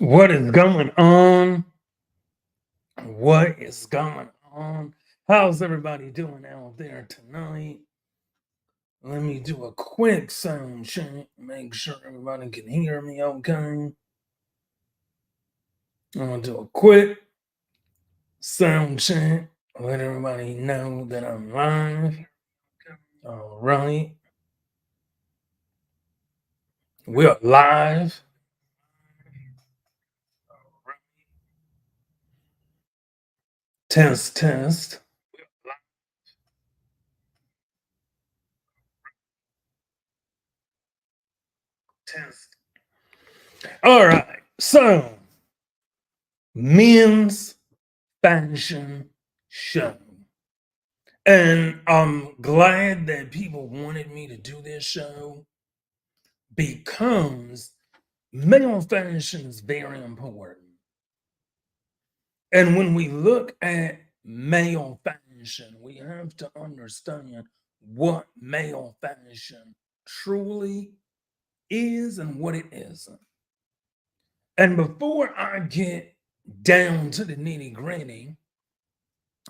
What is going on? What is going on? How's everybody doing out there tonight? Let me do a quick sound check, make sure everybody can hear me okay. I'm gonna do a quick sound check, let everybody know that I'm live. All right, we're live. Test, test, test. All right, so men's fashion show. And I'm glad that people wanted me to do this show because male fashion is very important. And when we look at male fashion, we have to understand what male fashion truly is and what it isn't. And before I get down to the nitty gritty,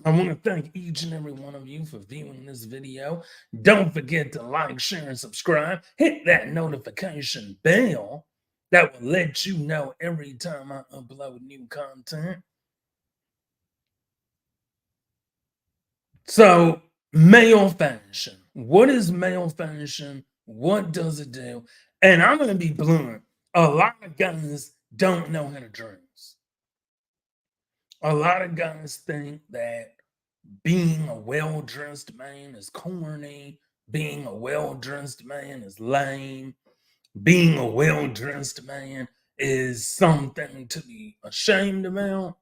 I want to thank each and every one of you for viewing this video. Don't forget to like, share, and subscribe. Hit that notification bell that will let you know every time I upload new content. So, male fashion. What is male fashion? What does it do? And I'm going to be blunt. A lot of guys don't know how to dress. A lot of guys think that being a well dressed man is corny. Being a well dressed man is lame. Being a well dressed man is something to be ashamed about,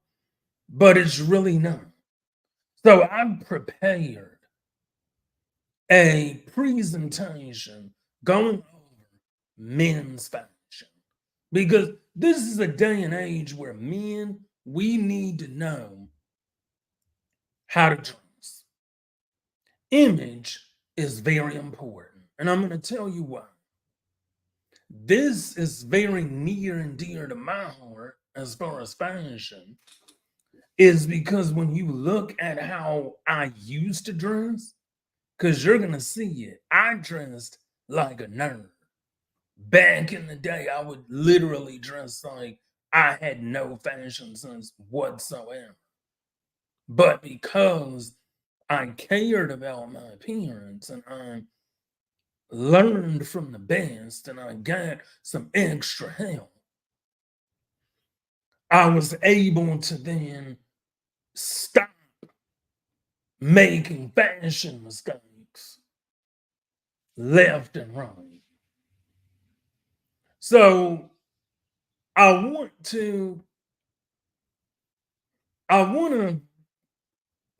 but it's really not. So I prepared a presentation going over men's fashion because this is a day and age where men, we need to know how to dress. Image is very important. And I'm going to tell you why. This is very near and dear to my heart as far as fashion, is because when you look at how I used to dress, because you're going to see it, I dressed like a nerd. Back in the day, I would literally dress like I had no fashion sense whatsoever. But because I cared about my appearance and I learned from the best and I got some extra help, I was able to then stop making fashion mistakes left and right. So I want to, I want to,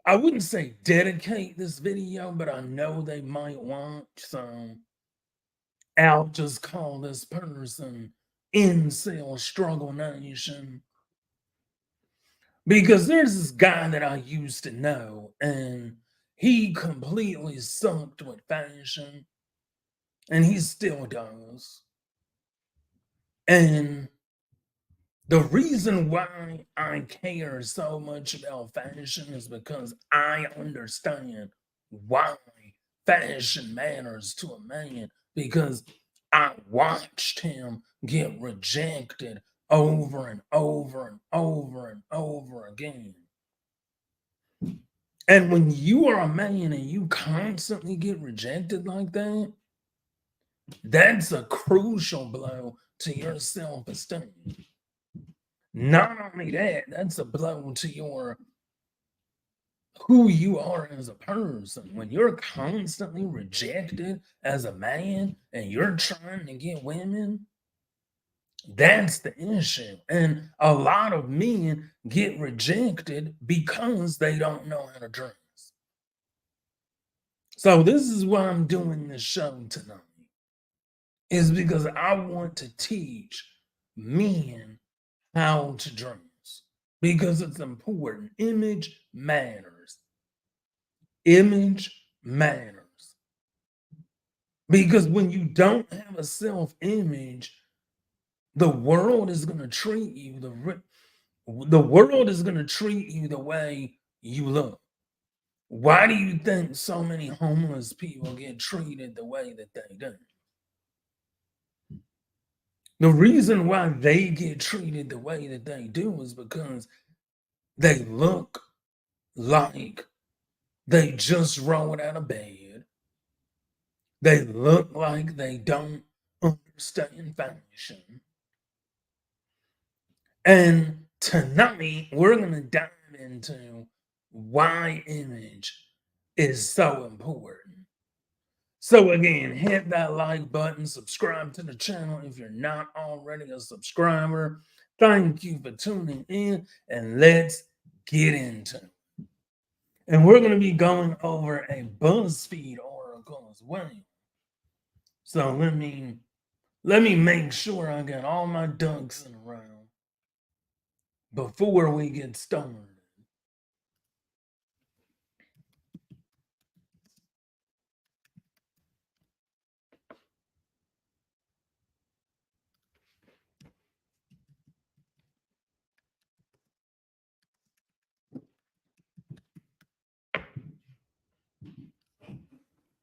I wouldn't say dedicate this video, but I know they might want, so I'll just call this person Incel Struggle Nation. Because there's this guy that I used to know, and he completely sucked with fashion, and he still does. And the reason why I care so much about fashion is because I understand why fashion matters to a man, because I watched him get rejected over and over and over and over again. And when you are a man and you constantly get rejected like that, that's a crucial blow to your self esteem. Not only that, that's a blow to your who you are as a person. When you're constantly rejected as a man and you're trying to get women, that's the issue. And a lot of men get rejected because they don't know how to dress. So this is why I'm doing this show tonight. Is because I want to teach men how to dress because it's important. Image matters. Image matters. Because when you don't have a self image, The world is going to treat you the world is going to treat you the way you look. Why do you think so many homeless people get treated the way that they do? The reason why they get treated the way that they do is because they look like they just rolled out of bed. They look like they don't understand fashion. And tonight, we're going to dive into why image is so important. So, again, hit that like button, subscribe to the channel if you're not already a subscriber. Thank you for tuning in, and let's get into it. And we're going to be going over a BuzzFeed article as well. So let me make sure I got all my ducks in a row before we get started.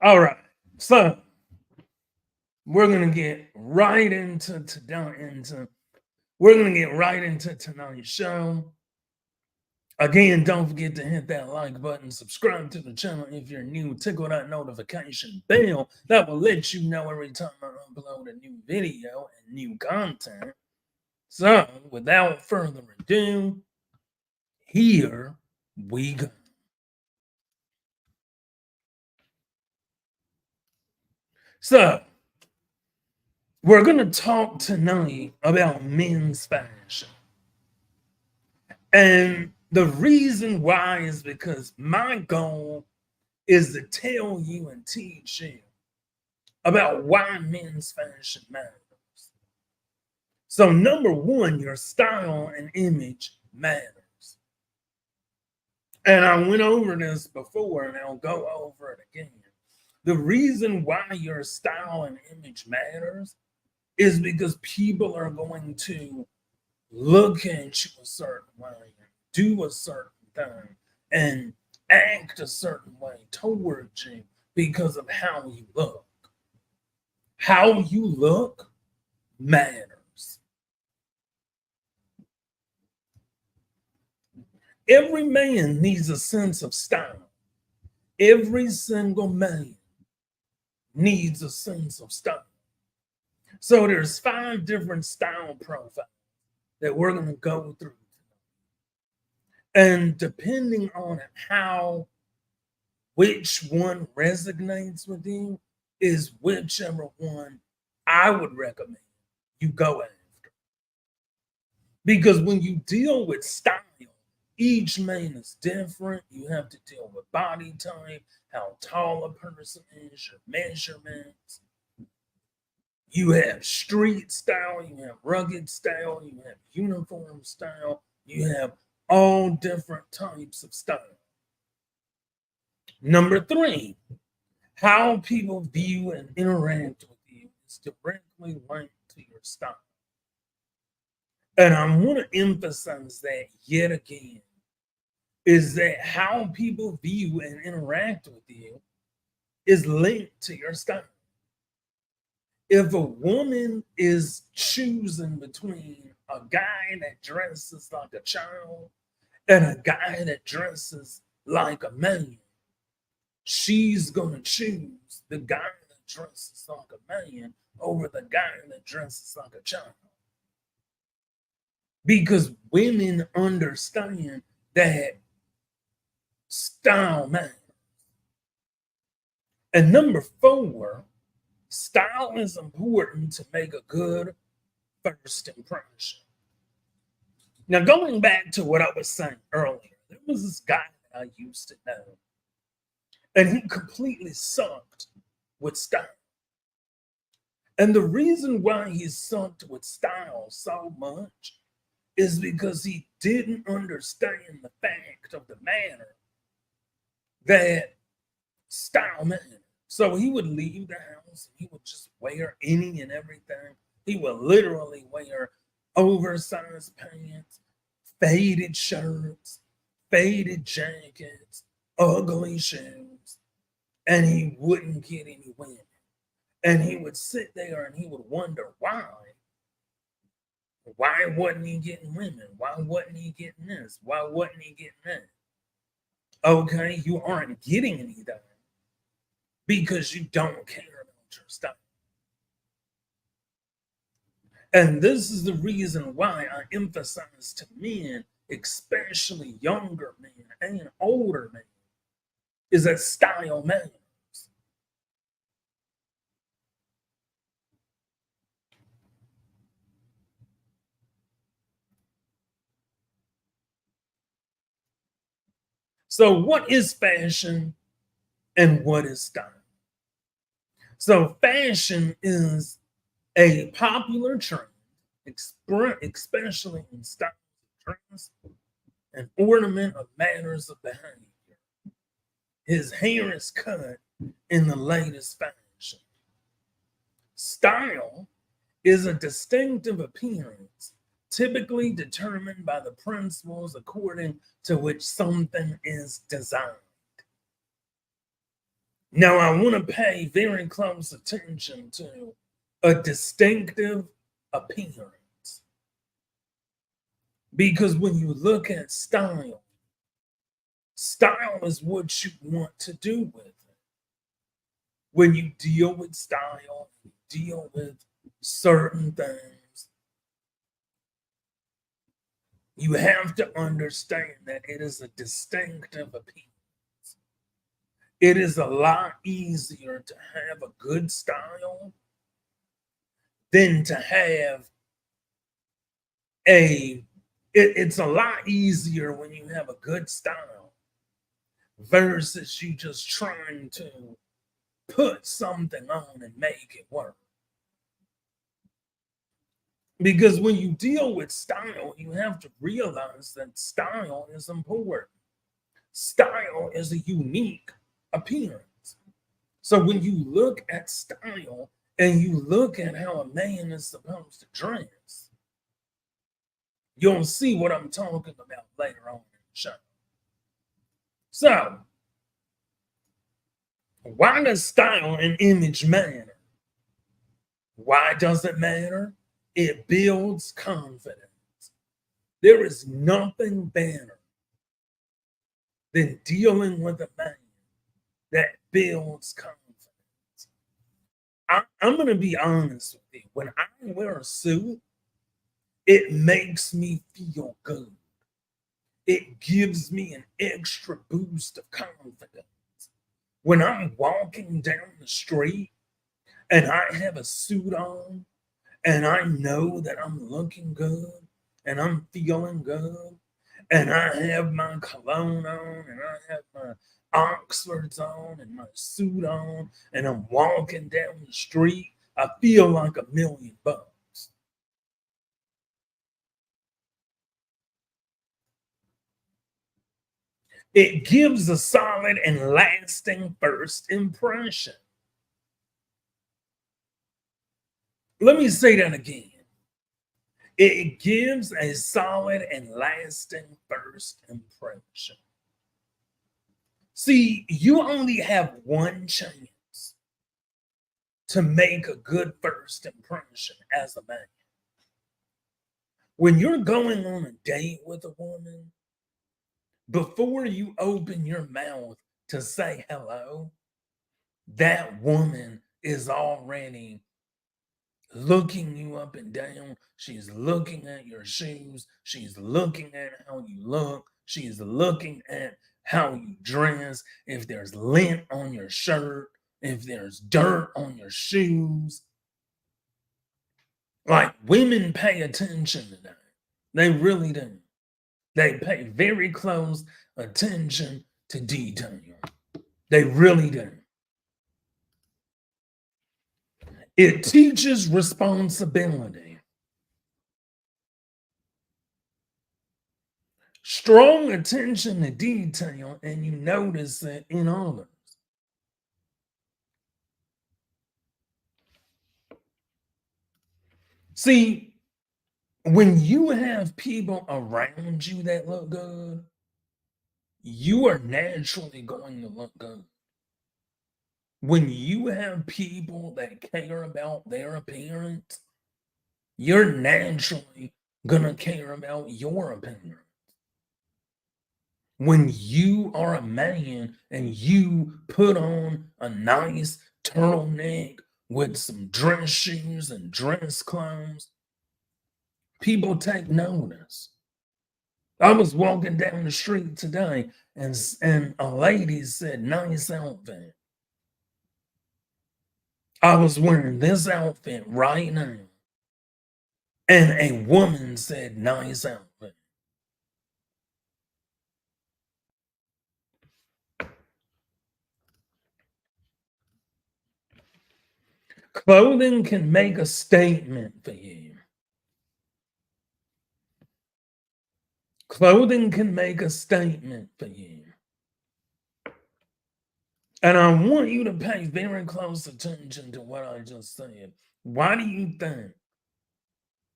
All right. So we're gonna get right into tonight's show. Again, don't forget to hit that like button, subscribe to the channel if you're new, tickle that notification bell. That will let you know every time I upload a new video and new content. So, without further ado, here we go. So, we're going to talk tonight about men's fashion. And the reason why is because my goal is to tell you and teach you about why men's fashion matters. So, number one, your style and image matters. And I went over this before and I'll go over it again. The reason why your style and image matters is because people are going to look at you a certain way, do a certain thing, and act a certain way towards you because of how you look. How you look matters. Every man needs a sense of style. Every single man needs a sense of style. So there's 5 different style profiles that we're going to go through. And depending on which one resonates with you is whichever one I would recommend you go after. Because when you deal with style, each man is different. You have to deal with body type, how tall a person is, your measurements. You have street style, you have rugged style, you have uniform style, you have all different types of style. Number 3, how people view and interact with you is directly linked to your style. And I want to emphasize that yet again, is that how people view and interact with you is linked to your style. If a woman is choosing between a guy that dresses like a child and a guy that dresses like a man, she's going to choose the guy that dresses like a man over the guy that dresses like a child. Because women understand that style matters. And number 4, style is important to make a good first impression. Now, going back to what I was saying earlier, there was this guy that I used to know, and he completely sucked with style. And the reason why he sucked with style so much is because he didn't understand the fact of the matter that style mattered. So he would leave the house and he would just wear any and everything. He would literally wear oversized pants, faded shirts, faded jackets, ugly shoes, and he wouldn't get any women. And he would sit there and he would wonder why. Why wasn't he getting women? Why wasn't he getting this? Why wasn't he getting that? Okay, you aren't getting anything because you don't care about your stuff. And this is the reason why I emphasize to men, especially younger men and older men, is that style matters. So, what is fashion and what is style? So, fashion is a popular trend, especially in style, trends, and ornament of matters of behavior. His hair is cut in the latest fashion. Style is a distinctive appearance, typically determined by the principles according to which something is designed. Now, I want to pay very close attention to a distinctive appearance because when you look at style, style is what you want to do with it. When you deal with style, you deal with certain things, you have to understand that it is a distinctive appearance. It is a lot easier to have a good style than to have it's a lot easier when you have a good style versus you just trying to put something on and make it work. Because when you deal with style, you have to realize that style is important. Style is a unique appearance. So when you look at style and you look at how a man is supposed to dress, you'll see what I'm talking about later on in the show. So, why does style and image matter? Why does it matter? It builds confidence. There is nothing better than dealing with a man that builds confidence. I'm going to be honest with you. When I wear a suit, it makes me feel good. It gives me an extra boost of confidence. When I'm walking down the street and I have a suit on and I know that I'm looking good and I'm feeling good and I have my cologne on and I have my Oxfords on and my suit on and I'm walking down the street, I feel like $1,000,000. It gives a solid and lasting first impression. Let me say that again. It gives a solid and lasting first impression. See, you only have one chance to make a good first impression as a man. When you're going on a date with a woman, before you open your mouth to say hello, that woman is already looking you up and down. She's looking at your shoes. She's looking at how you look. She's looking at how you dress. If there's lint on your shirt, if there's dirt on your shoes. Like women pay attention to that. They really do. They pay very close attention to detail. They really do. It teaches responsibility. Strong attention to detail, and you notice it in others. See, when you have people around you that look good, you are naturally going to look good. When you have people that care about their appearance, you're naturally gonna care about your appearance. When you are a man and you put on a nice turtleneck with some dress shoes and dress clothes, people take notice. I was walking down the street today and a lady said, "Nice outfit." I was wearing this outfit right now, and a woman said, "Nice outfit." Clothing can make a statement for you. Clothing can make a statement for you. And I want you to pay very close attention to what I just said. Why do you think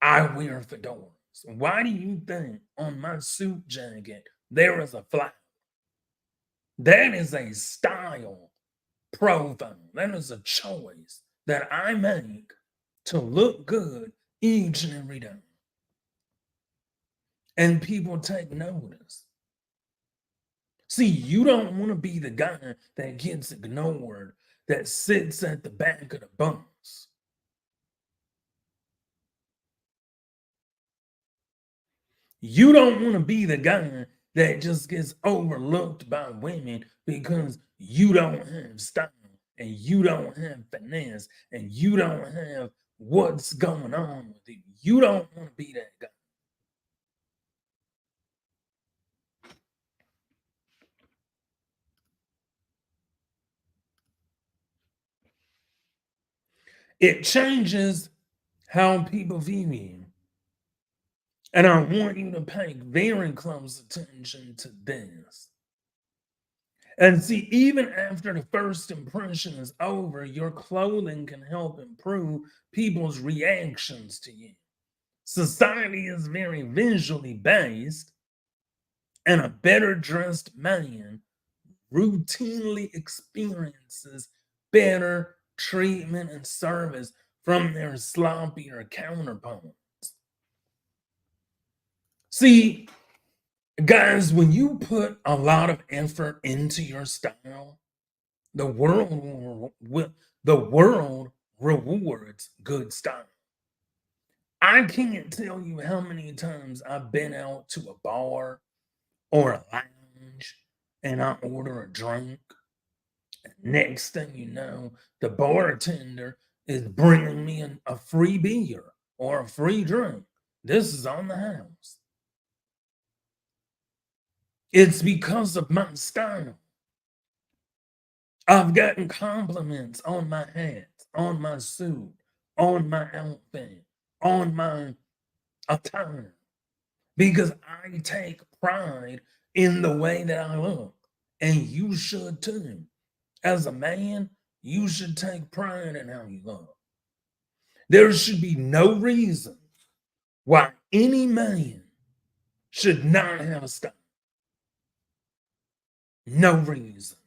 I wear fedoras? Why do you think on my suit jacket there is a flag? That is a style profile. That is a choice that I make to look good each and every day. And people take notice. See, you don't want to be the guy that gets ignored, that sits at the back of the bus. You don't want to be the guy that just gets overlooked by women because you don't have style and you don't have finesse and you don't have what's going on with you. You don't want to be that guy. It changes how people view you. And I want you to pay very close attention to this. And see, even after the first impression is over, your clothing can help improve people's reactions to you. Society is very visually based, and a better dressed man routinely experiences better treatment and service from their sloppier counterparts. See, guys, when you put a lot of effort into your style, the the world rewards good style. I can't tell you how many times I've been out to a bar or a lounge and I order a drink. Next thing you know, the bartender is bringing me a free beer or a free drink. This is on the house. It's because of my style. I've gotten compliments on my hat, on my suit, on my outfit, on my attire, because I take pride in the way that I look. And you should too. As a man, you should take pride in how you look. There should be no reason why any man should not have a style. No reason.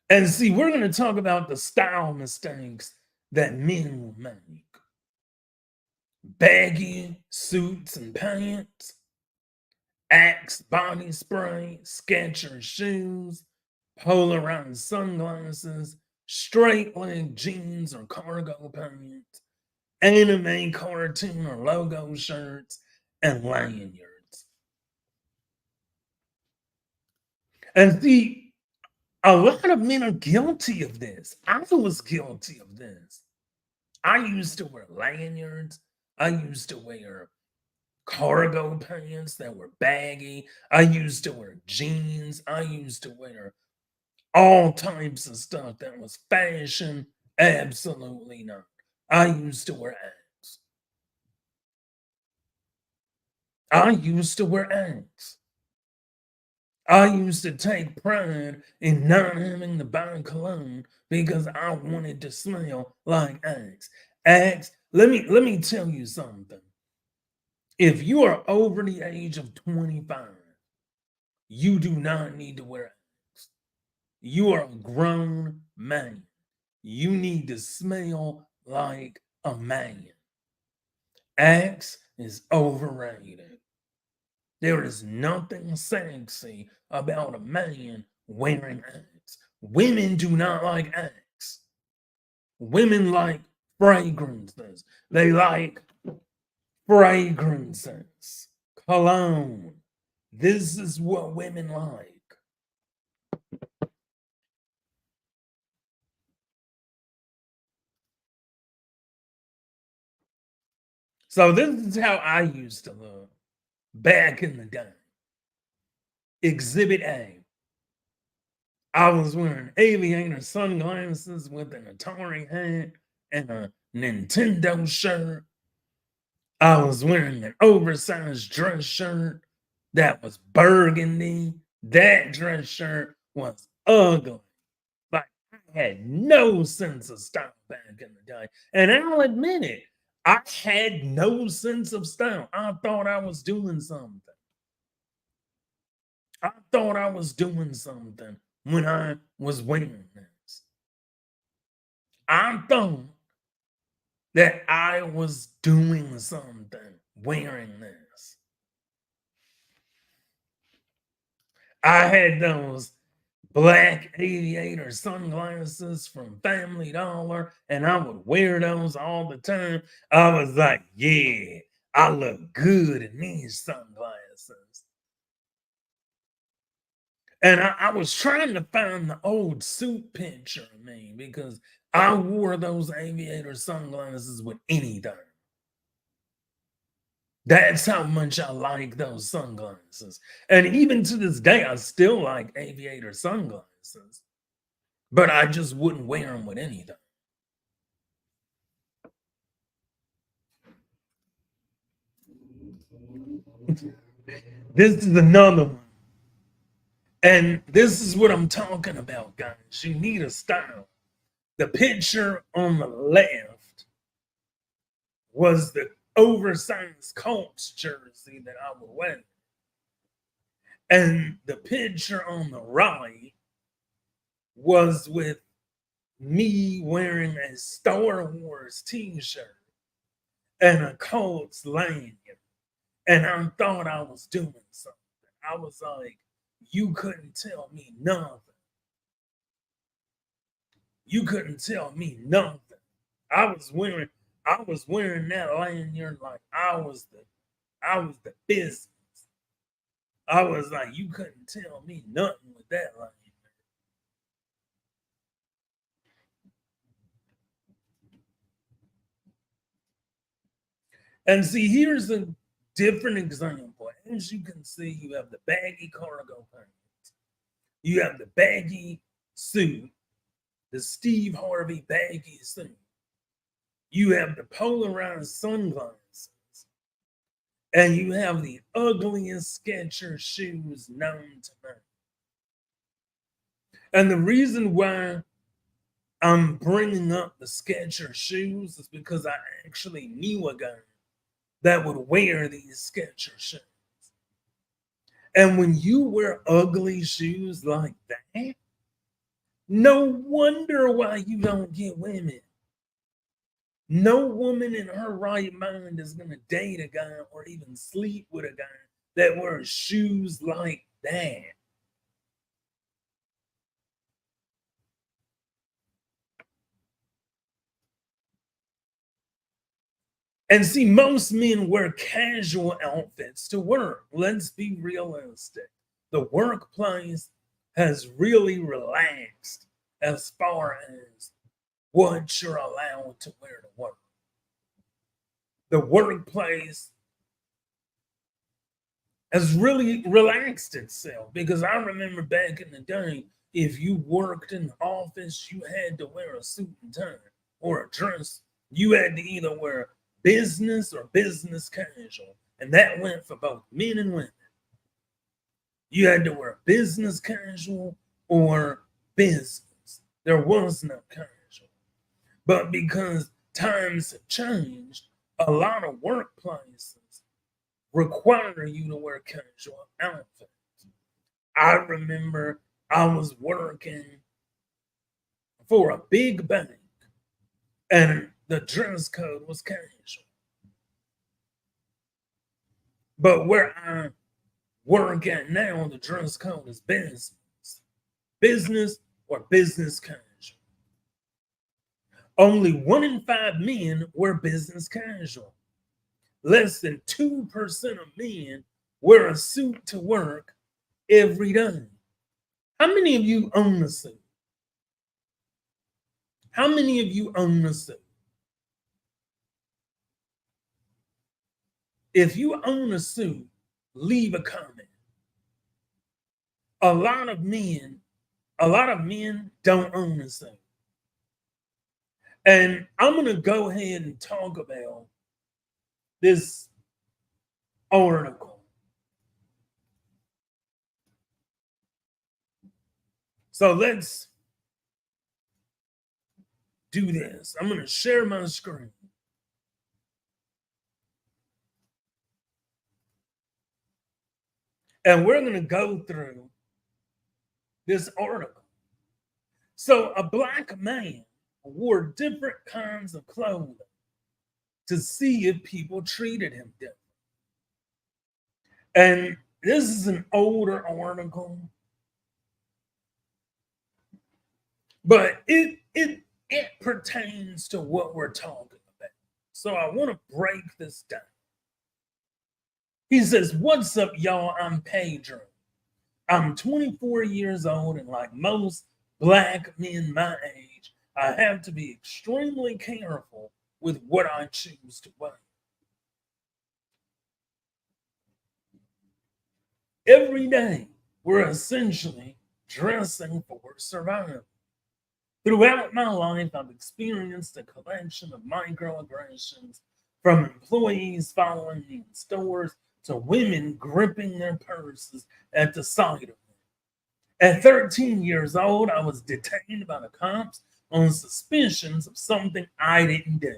And see, we're going to talk about the style mistakes that men will make. Baggy suits and pants, Axe body spray, Skechers shoes, polarized sunglasses, straight leg jeans or cargo pants, anime cartoon or logo shirts, and lanyards. And see, a lot of men are guilty of this. I was guilty of this. I used to wear lanyards. I used to wear cargo pants that were baggy. I used to wear jeans. I used to wear all types of stuff that was fashion. Absolutely not. I used to wear Axe. I used to wear Axe. I used to take pride in not having to buy cologne because I wanted to smell like Axe. Axe, let me tell you something. If you are over the age of 25, you do not need to wear Axe. You are a grown man. You need to smell like a man. Axe is overrated. There is nothing sexy about a man wearing Axe. Women do not like Axe. Women like fragrances. They like fragrances, cologne. This is what women like. So this is how I used to look back in the day. Exhibit A. I was wearing aviator sunglasses with an Atari hat and a Nintendo shirt. I was wearing an oversized dress shirt that was burgundy. That dress shirt was ugly. Like, I had no sense of style back in the day. And I'll admit it, I had no sense of style. I thought I was doing something. I thought I was doing something when I was wearing this. I thought that I was doing something wearing this. I had those black aviator sunglasses from Family Dollar, and I would wear those all the time. I was like, yeah, I look good in these sunglasses. And I was trying to find the old suit picture of me because I wore those aviator sunglasses with anything. That's how much I like those sunglasses. And even to this day, I still like aviator sunglasses, but I just wouldn't wear them with anything. This is another one. And this is what I'm talking about, guys. You need a style. The picture on the left was the oversized Colts jersey that I would wear. And the picture on the right was with me wearing a Star Wars t-shirt and a Colts lanyard. And I thought I was doing something. I was like, you couldn't tell me nothing. You couldn't tell me nothing. I was wearing I was wearing that lanyard like I was the business. I was like, you couldn't tell me nothing with that lanyard. And see, here's a different example. As you can see, you have the baggy cargo pants. You have the baggy suit, the Steve Harvey baggy suit. You have the polarized sunglasses. And you have the ugliest Skechers shoes known to man. And the reason why I'm bringing up the Skechers shoes is because I actually knew a guy that would wear these Skechers shoes. And when you wear ugly shoes like that, no wonder why you don't get women. No woman in her right mind is going to date a guy or even sleep with a guy that wears shoes like that. And see, most men wear casual outfits to work. Let's be realistic. The workplace has really relaxed as far as what you're allowed to wear to work. The workplace has really relaxed itself because I remember back in the day, if you worked in the office, you had to wear a suit and tie or a dress. You had to either wear business or business casual, and that went for both men and women. You had to wear business casual or business. There was no casual. But because times have changed, a lot of workplaces require you to wear casual outfits. I remember I was working for a big bank and the dress code was casual. But where I work at now, the dress code is business. Business or business casual. Only 1 in 5 men wear business casual. Less than 2% of men wear a suit to work every day. How many of you own a suit? How many of you own a suit? If you own a suit, leave a comment. A lot of men don't own a suit. And I'm going to go ahead and talk about this article. So let's do this. I'm going to share my screen. And we're going to go through this article. So a black man wore different kinds of clothing to see if people treated him different. And this is an older article, but it pertains to what we're talking about. So I want to break this down. He says, "What's up, y'all? I'm Pedro. I'm 24 years old, and like most black men my age, I have to be extremely careful with what I choose to wear. Every day, we're essentially dressing for survival. Throughout my life, I've experienced a collection of microaggressions from employees following me in stores to women gripping their purses at the sight of me. At 13 years old, I was detained by the cops on suspicions of something I didn't do.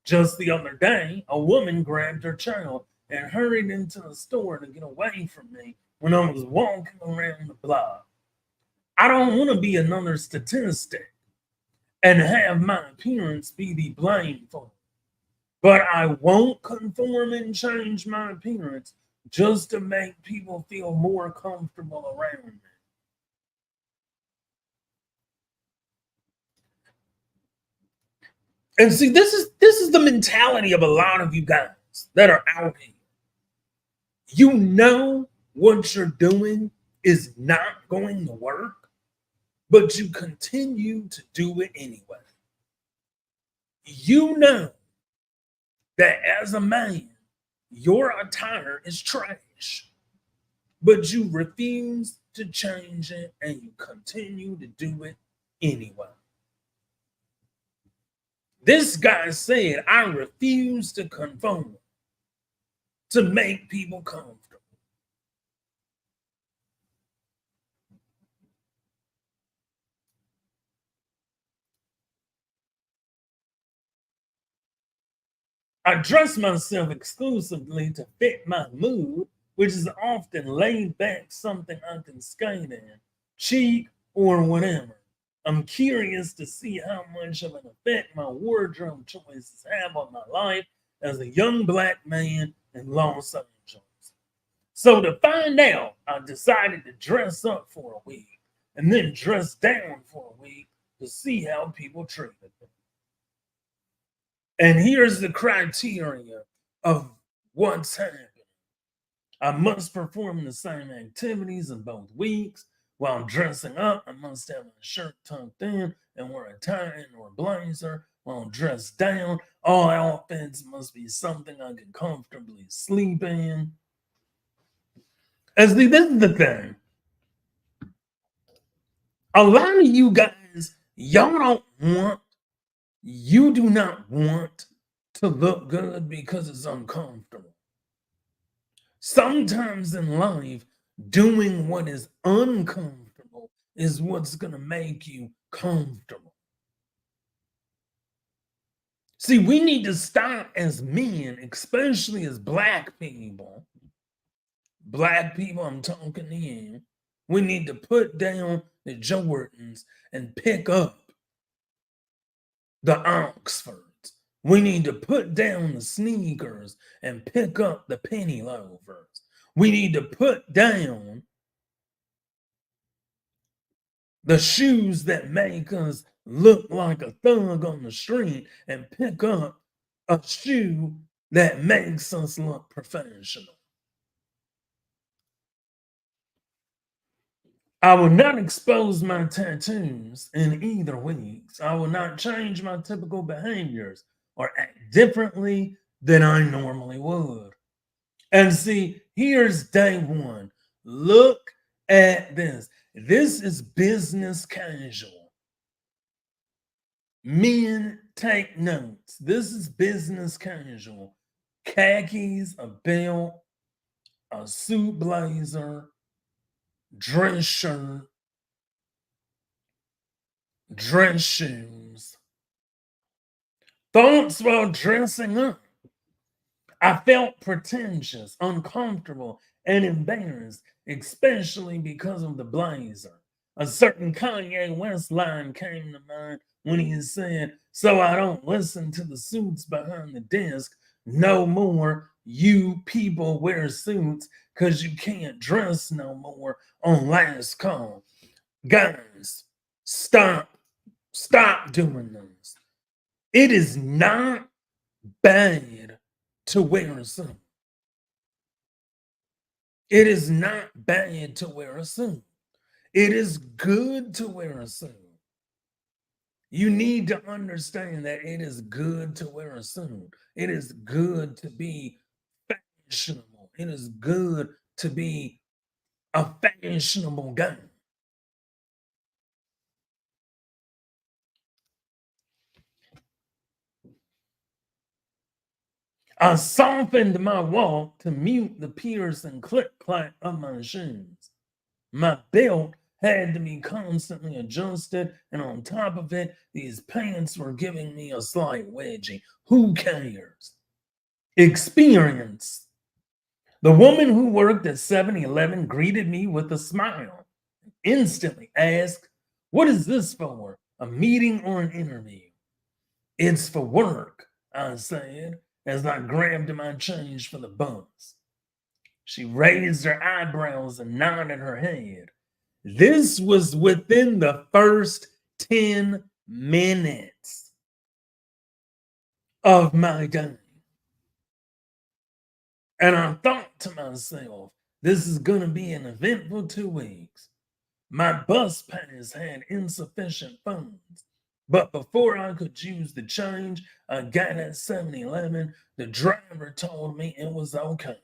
Just the other day, a woman grabbed her child and hurried into the store to get away from me when I was walking around the block. I don't want to be another statistic and have my appearance be the blame for it. But I won't conform and change my appearance just to make people feel more comfortable around me." And see, this is the mentality of a lot of you guys that are out here. You know what you're doing is not going to work, but you continue to do it anyway. You know that as a man, your attire is trash, but you refuse to change it and you continue to do it anyway. This guy said, "I refuse to conform to make people comfortable." I dress myself exclusively to fit my mood, which is often laid back, something I can skate in, cheap, or whatever. I'm curious to see how much of an effect my wardrobe choices have on my life as a young black man in Los Angeles. So to find out, I decided to dress up for a week and then dress down for a week to see how people treated me. And here's the criteria of what's happening. I must perform the same activities in both weeks. While dressing up, I must have my shirt tucked in and wear a tie or blazer. While dressed down, all outfits must be something I can comfortably sleep in. As this is the thing. A lot of you guys, you do not want to look good because it's uncomfortable. Sometimes in life, Doing what is uncomfortable is what's going to make you comfortable. See, we need to stop as men, especially as black people. Black people, I'm talking to you. We need to put down the Jordans and pick up the Oxfords. We need to put down the sneakers and pick up the penny loafers. We need to put down the shoes that make us look like a thug on the street and pick up a shoe that makes us look professional. I will not expose my tattoos in either weeks. I will not change my typical behaviors or act differently than I normally would. And see, here's day one. Look at this. This is business casual. Men, take notes. This is business casual. Khakis, a belt, a suit blazer, dress shirt, dress shoes. Thoughts while dressing up. I felt pretentious, uncomfortable, and embarrassed, especially because of the blazer. A certain Kanye West line came to mind when he said, "So I don't listen to the suits behind the desk no more. You people wear suits because you can't dress no more on last call." Guys, stop. Stop doing this. It is not bad to wear a suit. It is not bad to wear a suit. It is good to wear a suit. You need to understand that it is good to wear a suit. It is good to be fashionable. It is good to be a fashionable guy. I softened my walk to mute the piercing click clack of my shoes. My belt had to be constantly adjusted, and on top of it, these pants were giving me a slight wedgie. Who cares? Experience. The woman who worked at 7-Eleven greeted me with a smile. Instantly asked, "What is this for? A meeting or an interview?" "It's for work," I said as I grabbed my change for the bus. She raised her eyebrows and nodded her head. This was within the first 10 minutes of my day. And I thought to myself, this is going to be an eventful 2 weeks. My bus pass had insufficient funds. But before I could use the change I got at 7-Eleven, the driver told me it was okay.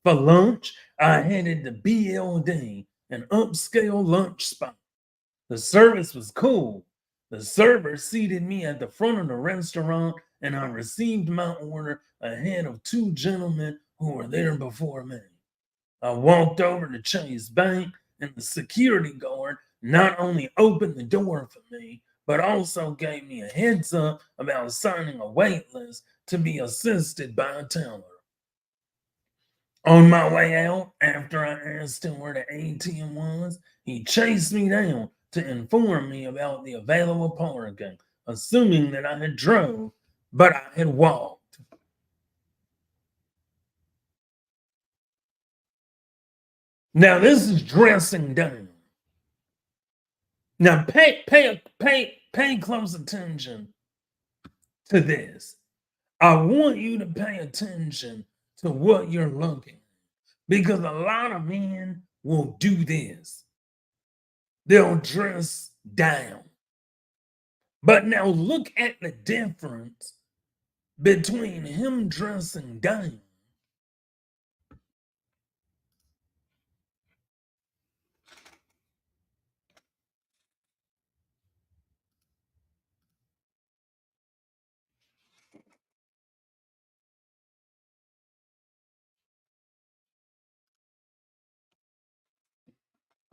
For lunch, I headed to BLD, an upscale lunch spot. The service was cool. The server seated me at the front of the restaurant, and I received my order ahead of two gentlemen who were there before me. I walked over to Chase Bank, and the security guard not only opened the door for me, but also gave me a heads up about signing a wait list to be assisted by a teller. On my way out, after I asked him where the ATM was, he chased me down to inform me about the available parking, assuming that I had drove, but I had walked. Now this is dressing down. Now pay close attention to this. I want you to pay attention to what you're looking at because a lot of men will do this. They'll dress down. But now look at the difference between him dressing down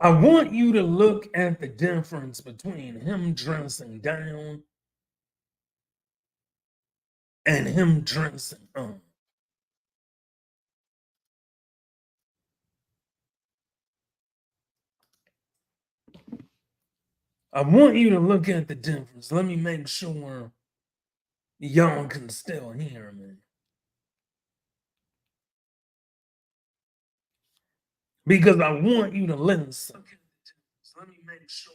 I want you to look at the difference between him dressing down and him dressing up. I want you to look at the difference. Let me make sure y'all can still hear me. Because I want you to listen. Let me make sure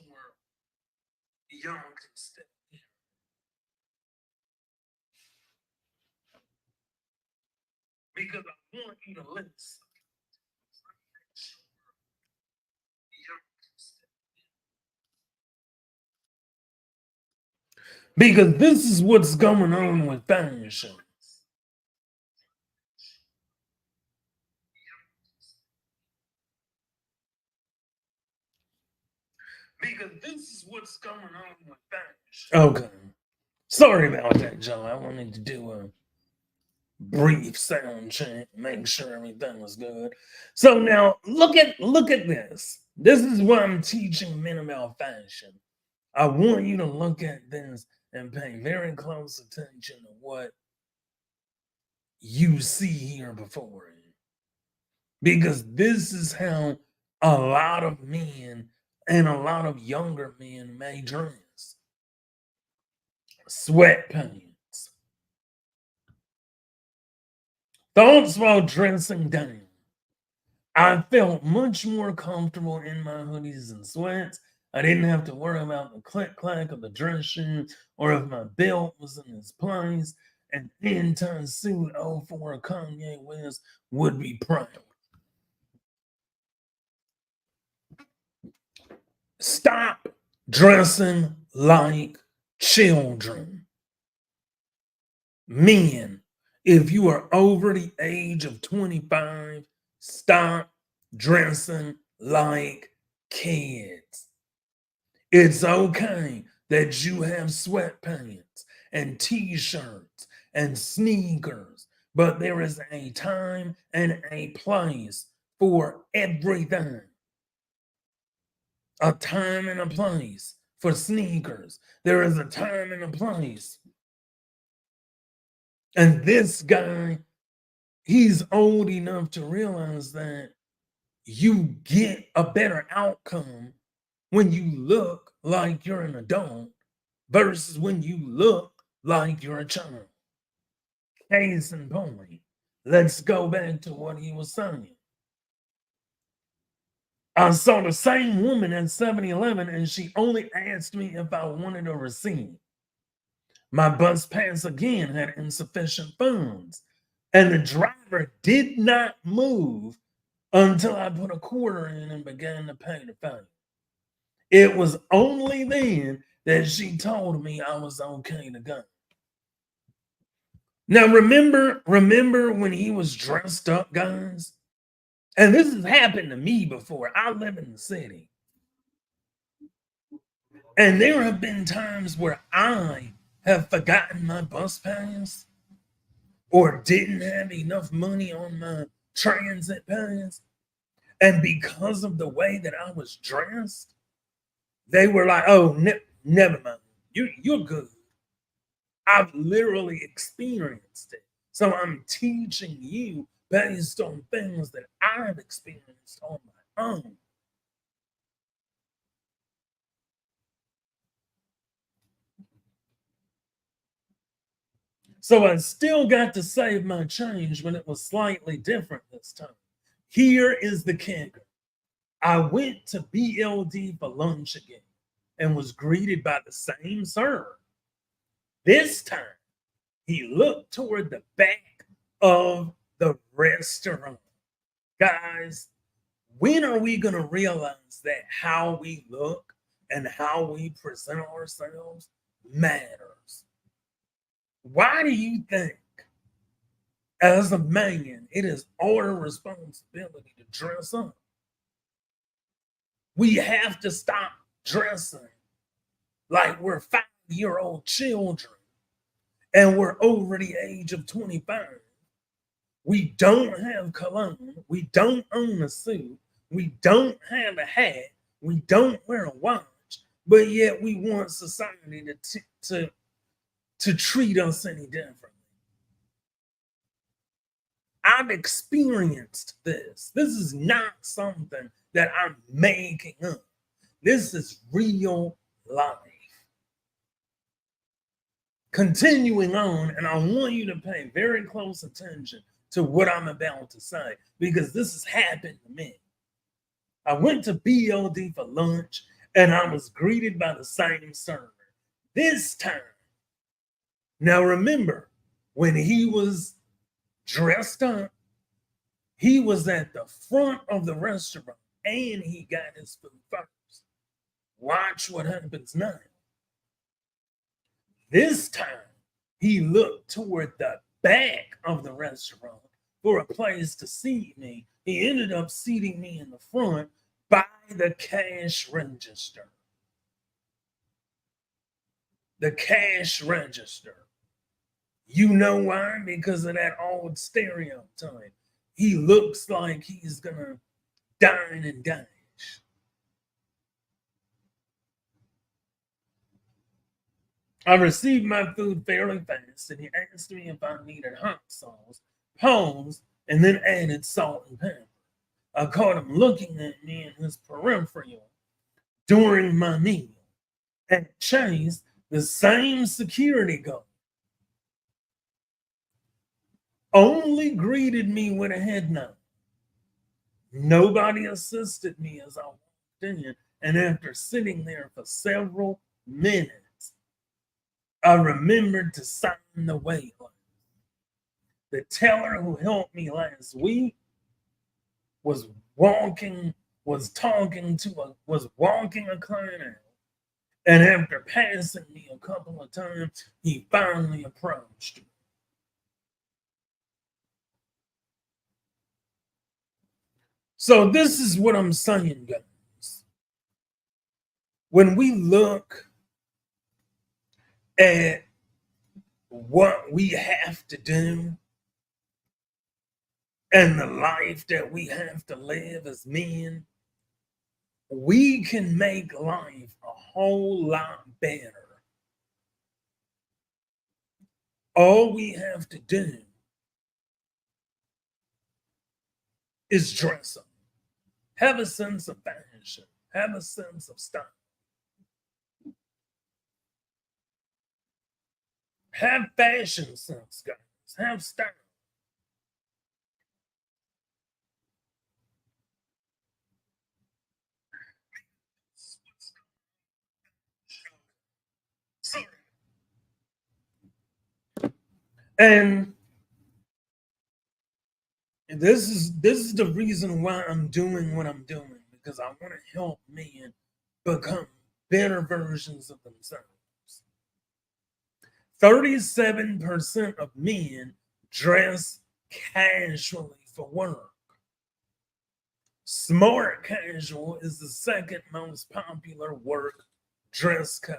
y'all can still hear. Because I want you to listen. Let me make sure y'all can still hear. Because this is what's going on with fashion. Because this is what's going on with fashion. Okay. Sorry about that, Joe. I wanted to do a brief sound check, make sure everything was good. So now look at this. This is what I'm teaching men about fashion. I want you to look at this and pay very close attention to what you see here before you. Because this is how a lot of men and a lot of younger men may dress. Sweatpants. Thoughts while dressing down. I felt much more comfortable in my hoodies and sweats. I didn't have to worry about the click clack of the dress shoe or if my belt was in its place. An anti suit 04 Kanye West would be proud. Stop dressing like children. Men, if you are over the age of 25, stop dressing like kids. It's okay that you have sweatpants and t-shirts and sneakers, but there is a time and a place for everything. A time and a place for sneakers. There is a time and a place. And this guy, he's old enough to realize that you get a better outcome when you look like you're an adult versus when you look like you're a child. Case in point, let's go back to what he was saying. I saw the same woman at 7-Eleven and she only asked me if I wanted a receipt. My bus pass again had insufficient funds, and the driver did not move until I put a quarter in and began to pay the fee. It was only then that she told me I was okay to go. Now remember when he was dressed up, guys? And this has happened to me before. I live in the city. And there have been times where I have forgotten my bus pass or didn't have enough money on my transit pass. And because of the way that I was dressed, they were like, "Oh, never mind. You're good." I've literally experienced it. So I'm teaching you based on things that I've experienced on my own. So I still got to save my change, but it was slightly different this time. Here is the kicker. I went to BLD for lunch again and was greeted by the same server. This time, he looked toward the back of the restaurant. Guys, when are we going to realize that how we look and how we present ourselves matters? Why do you think, as a man, it is our responsibility to dress up? We have to stop dressing like we're 5-year-old children and we're over the age of 25. We don't have cologne. We don't own a suit. We don't have a hat. We don't wear a watch, but yet we want society to treat us any differently. I've experienced this. This is not something that I'm making up. This is real life. Continuing on, and I want you to pay very close attention to what I'm about to say, because this has happened to me. I went to BLD for lunch, and I was greeted by the same server. This time, now remember, when he was dressed up, he was at the front of the restaurant and he got his food first. Watch what happens now. This time, he looked toward the back of the restaurant for a place to seat me. He ended up seating me in the front by the cash register. The cash register. You know why? Because of that old stereotype. He looks like he's gonna dine and dash. I received my food fairly fast, and he asked me if I needed hot sauce, pause, and then added salt and pepper. I caught him looking at me in his peripheral during my meal. At Chase, the same security guard only greeted me with a head nod. Nobody assisted me as I walked in, and after sitting there for several minutes, I remembered to sign the wait list. The teller who helped me last week was walking a client out, and after passing me a couple of times, he finally approached me. So this is what I'm saying, guys. When we look at what we have to do and the life that we have to live as men, we can make life a whole lot better. All we have to do is dress up, have a sense of fashion, have a sense of style, have fashion sense, guys, have style. And this is the reason why I'm doing what I'm doing, because I want to help men become better versions of themselves. 37% of men dress casually for work. Smart casual is the second most popular work dress code.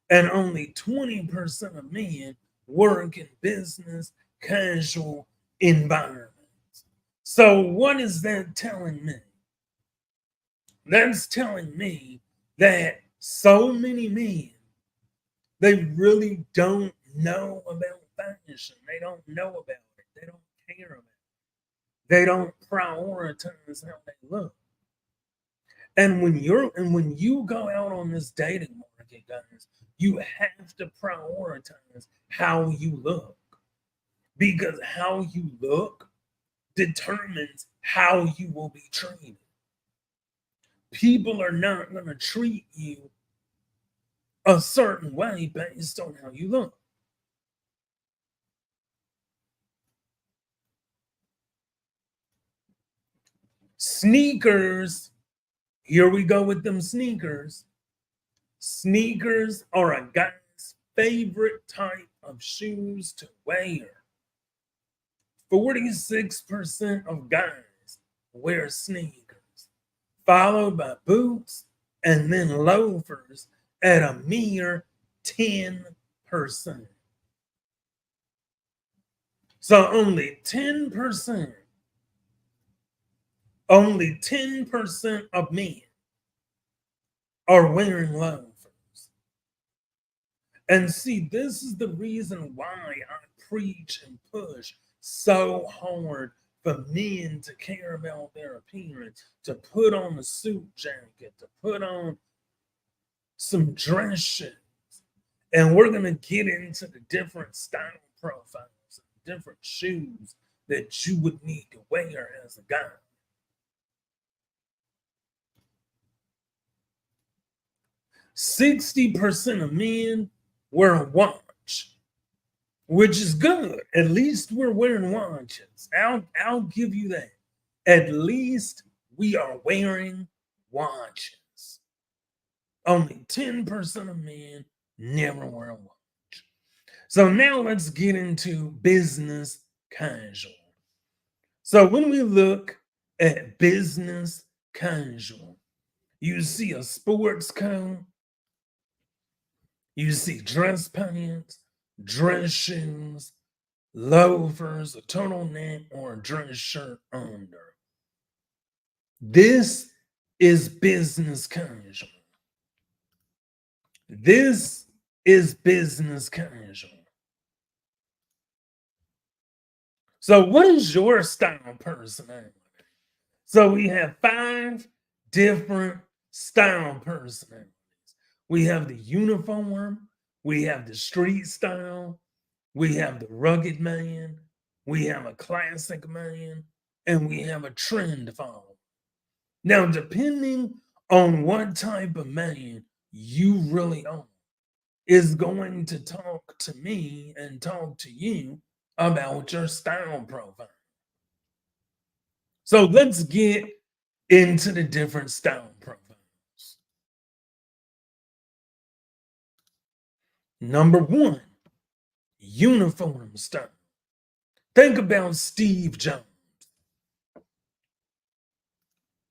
And only 20% of men work in business casual environments. So, what is that telling me? That's telling me that so many men, they really don't know about fashion. They don't know about it. They don't care about it. They don't prioritize how they look. And when you go out on this dating market, guys, you have to prioritize how you look, because how you look determines how you will be treated. People are not going to treat you a certain way based on how you look. Sneakers, here we go with them sneakers. Sneakers are a guy's favorite type of shoes to wear. 46% of guys wear sneakers, followed by boots and then loafers at a mere 10%. So only 10% of men are wearing loafers. And see, this is the reason why I preach and push so hard for men to care about their appearance, to put on a suit jacket, to put on some dress shoes. And we're going to get into the different style profiles, different shoes that you would need to wear as a guy. 60% of men wear a watch, which is good. At least we're wearing watches. I'll give you that. At least we are wearing watches. Only 10% of men never wear a watch. So now let's get into business casual. So when we look at business casual, you see a sports coat, you see dress pants, dress shoes, loafers, a turtleneck, or a dress shirt under. This is business casual. This is business casual. So, what is your style personality? So, we have 5 different style personalities. We have the uniform, we have the street style, we have the rugged man, we have a classic man, and we have a trend follower. Now, depending on what type of man you really are, is going to talk to me and talk to you about your style profile. So let's get into the different style profiles. Number 1, uniform style. Think about Steve Jobs.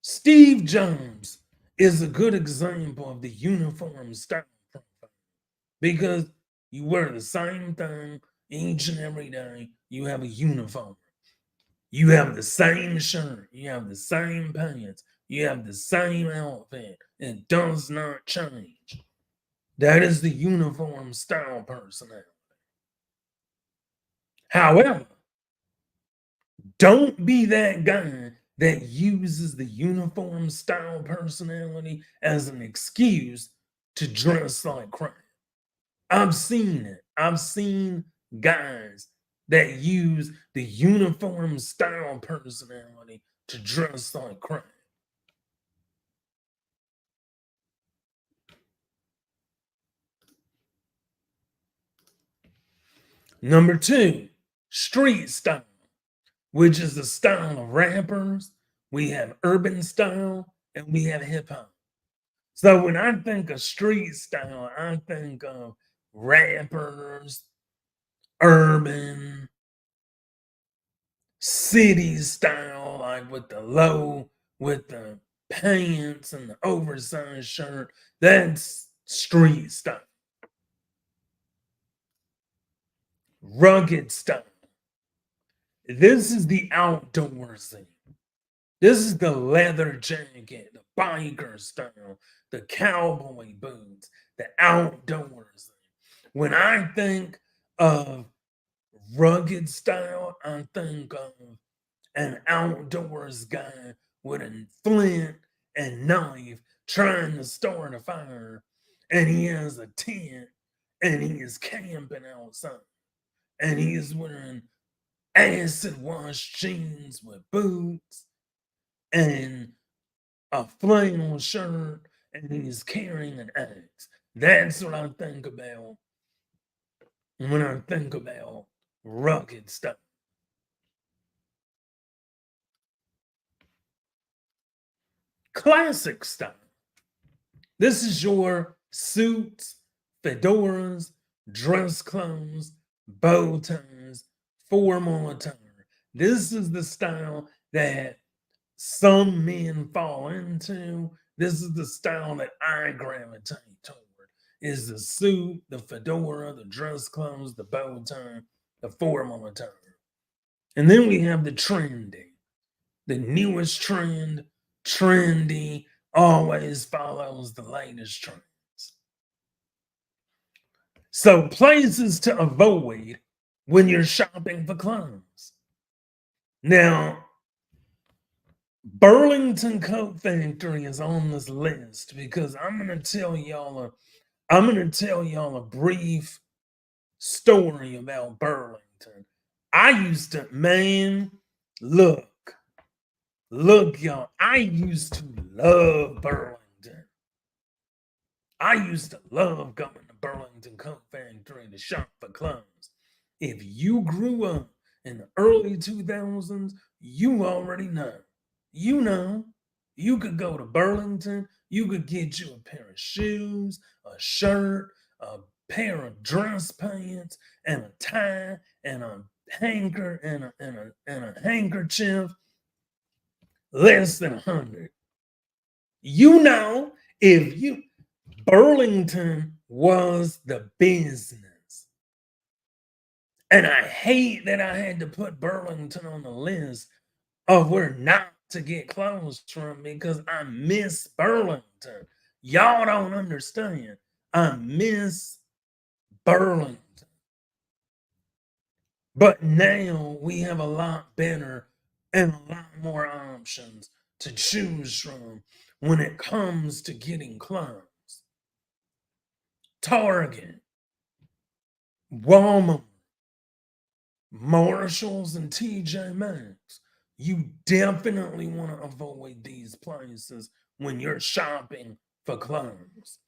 Steve Jobs is a good example of the uniform style profile because you wear the same thing each and every day. You have a uniform. You have the same shirt. You have the same pants. You have the same outfit. It does not change. That is the uniform style personality. However, don't be that guy that uses the uniform style personality as an excuse to dress like crap. I've seen it. I've seen guys that use the uniform style personality to dress like crap. Number 2, street style, which is the style of rappers. We have urban style and we have hip hop. So when I think of street style, I think of rappers, urban, city style, like with the pants and the oversized shirt. That's street style. Rugged style. This is the outdoorsy. This is the leather jacket, the biker style, the cowboy boots, the outdoorsy. When I think of rugged style, I think of an outdoors guy with a flint and knife trying to start a fire, and he has a tent and he is camping outside, and he is wearing acid wash jeans with boots and a flannel shirt, and he's carrying an axe. That's what I think about when I think about rugged stuff. Classic style. This is your suits, fedoras, dress clothes, bow ties, formal attire. This is the style that some men fall into. This is the style that I gravitate toward. Is the suit, the fedora, the dress clothes, the bow tie, the formal attire. And then we have the trendy, the newest trend, trendy, always follows the latest trends. So, places to avoid when you're shopping for clothes. Now, Burlington Coat Factory is on this list because I'm gonna tell y'all a brief story about Burlington. I used to, man, look, look, y'all. I used to love Burlington. I used to love going to Burlington Coat Factory to shop for clothes. If you grew up in the early 2000s, you already know. You know, you could go to Burlington, you could get you a pair of shoes, a shirt, a pair of dress pants, and a tie, and a and a handkerchief, less than 100. You know, if you Burlington was the business. And I hate that I had to put Burlington on the list of where not to get clothes from because I miss Burlington. Y'all don't understand. I miss Burlington. But now we have a lot better and a lot more options to choose from when it comes to getting clothes. Target, Walmart, Marshalls, and TJ Maxx. You definitely want to avoid these places when you're shopping for clothes.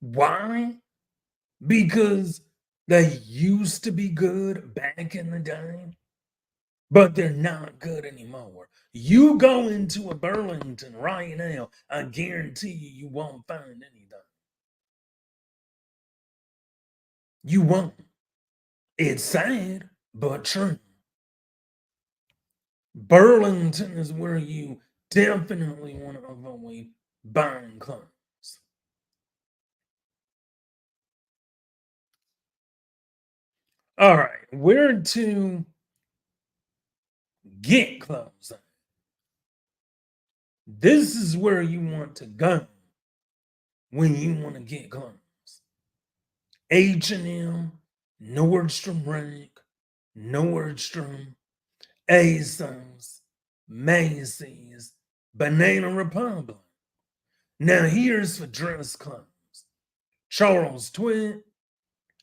Why? Because they used to be good back in the day, but they're not good anymore. You go into a Burlington right now, I guarantee you won't find anything. You won't. It's sad, but true. Burlington is where you definitely want to avoid buying clothes. All right, where to get clothes at? This is where you want to go when you want to get clothes. H&M, Nordstrom Rack, Nordstrom, ASOS, Macy's, Banana Republic. Now here's for dress clothes. Charles Twit,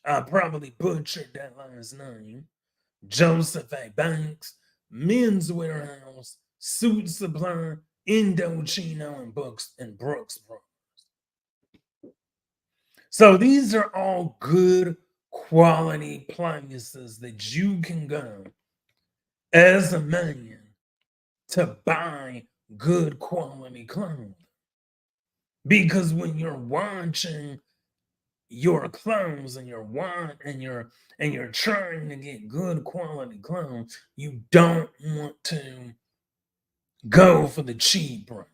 I probably butchered that last name. Joseph A. Banks, Men's Warehouse, Suit Supply, Indochino, and Brooks Brothers. So these are all good quality places that you can go as a man to buy good quality clothing. Because when you're watching your clothes and you're trying to get good quality clothes, you don't want to go for the cheap rate.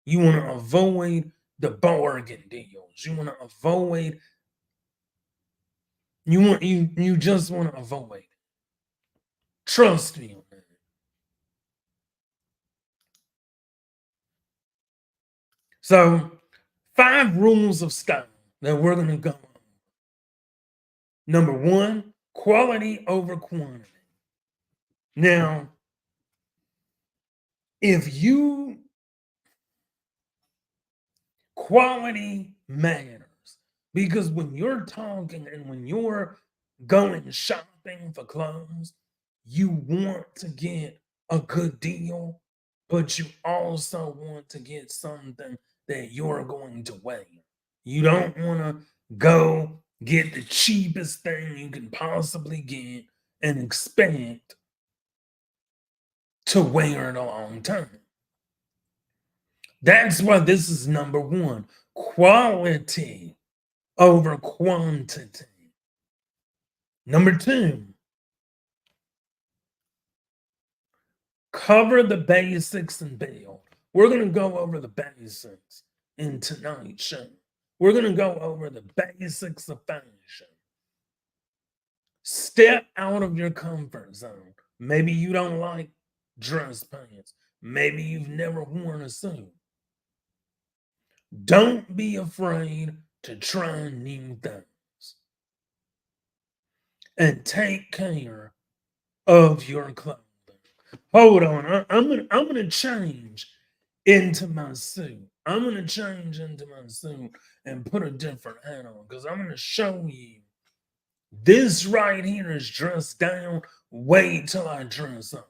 You want to avoid the bargain deals. You just want to avoid it. Trust me on that. So, 5 rules of style that we're gonna go on. Number one, quality over quantity. Now, if you quality matters because when you're talking and when you're going shopping for clothes, you want to get a good deal, but you also want to get something that you're going to wear. You don't want to go get the cheapest thing you can possibly get and expect to wear it a long time. That's why this is number one, quality over quantity. Number two, cover the basics and build. We're going to go over the basics in tonight's show. We're going to go over the basics of fashion. Step out of your comfort zone. Maybe you don't like dress pants. Maybe you've never worn a suit. Don't be afraid to try new things and take care of your clothing. Hold on, I'm gonna change into my suit. I'm gonna change into my suit and put a different hat on because I'm gonna show you this right here is dressed down. Wait till I dress up.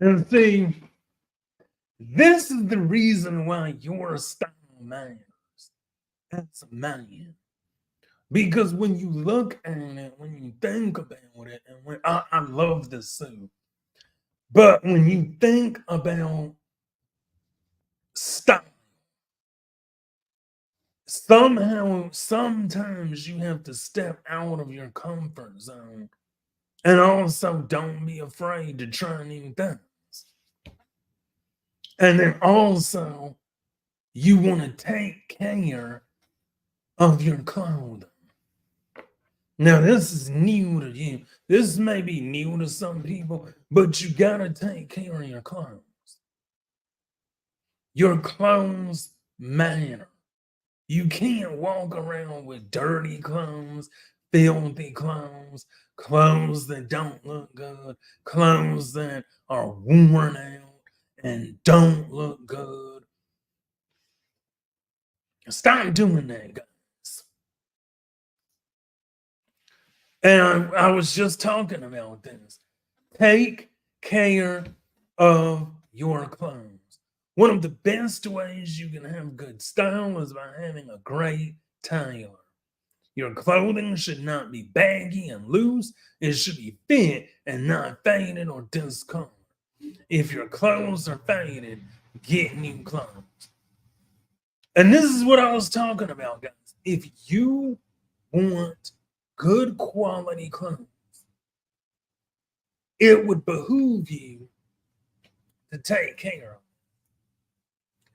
And see, this is the reason why your style matters as a man. Because when you look at it, when you think about it, and when I love this suit, but when you think about style, somehow, sometimes you have to step out of your comfort zone. And also, don't be afraid to try new things. And then also, you want to take care of your clothing. Now, this is new to you. This may be new to some people, but you got to take care of your clothes. Your clothes matter. You can't walk around with dirty clothes, filthy clothes, clothes that don't look good, clothes that are worn out and don't look good. Stop doing that, guys. And I was just talking about this. Take care of your clothes. One of the best ways you can have good style is by having a great tailor. Your clothing should not be baggy and loose. It should be fit and not faded or discolored. If your clothes are faded, get new clothes. And this is what I was talking about, guys. If you want good quality clothes, it would behoove you to take care of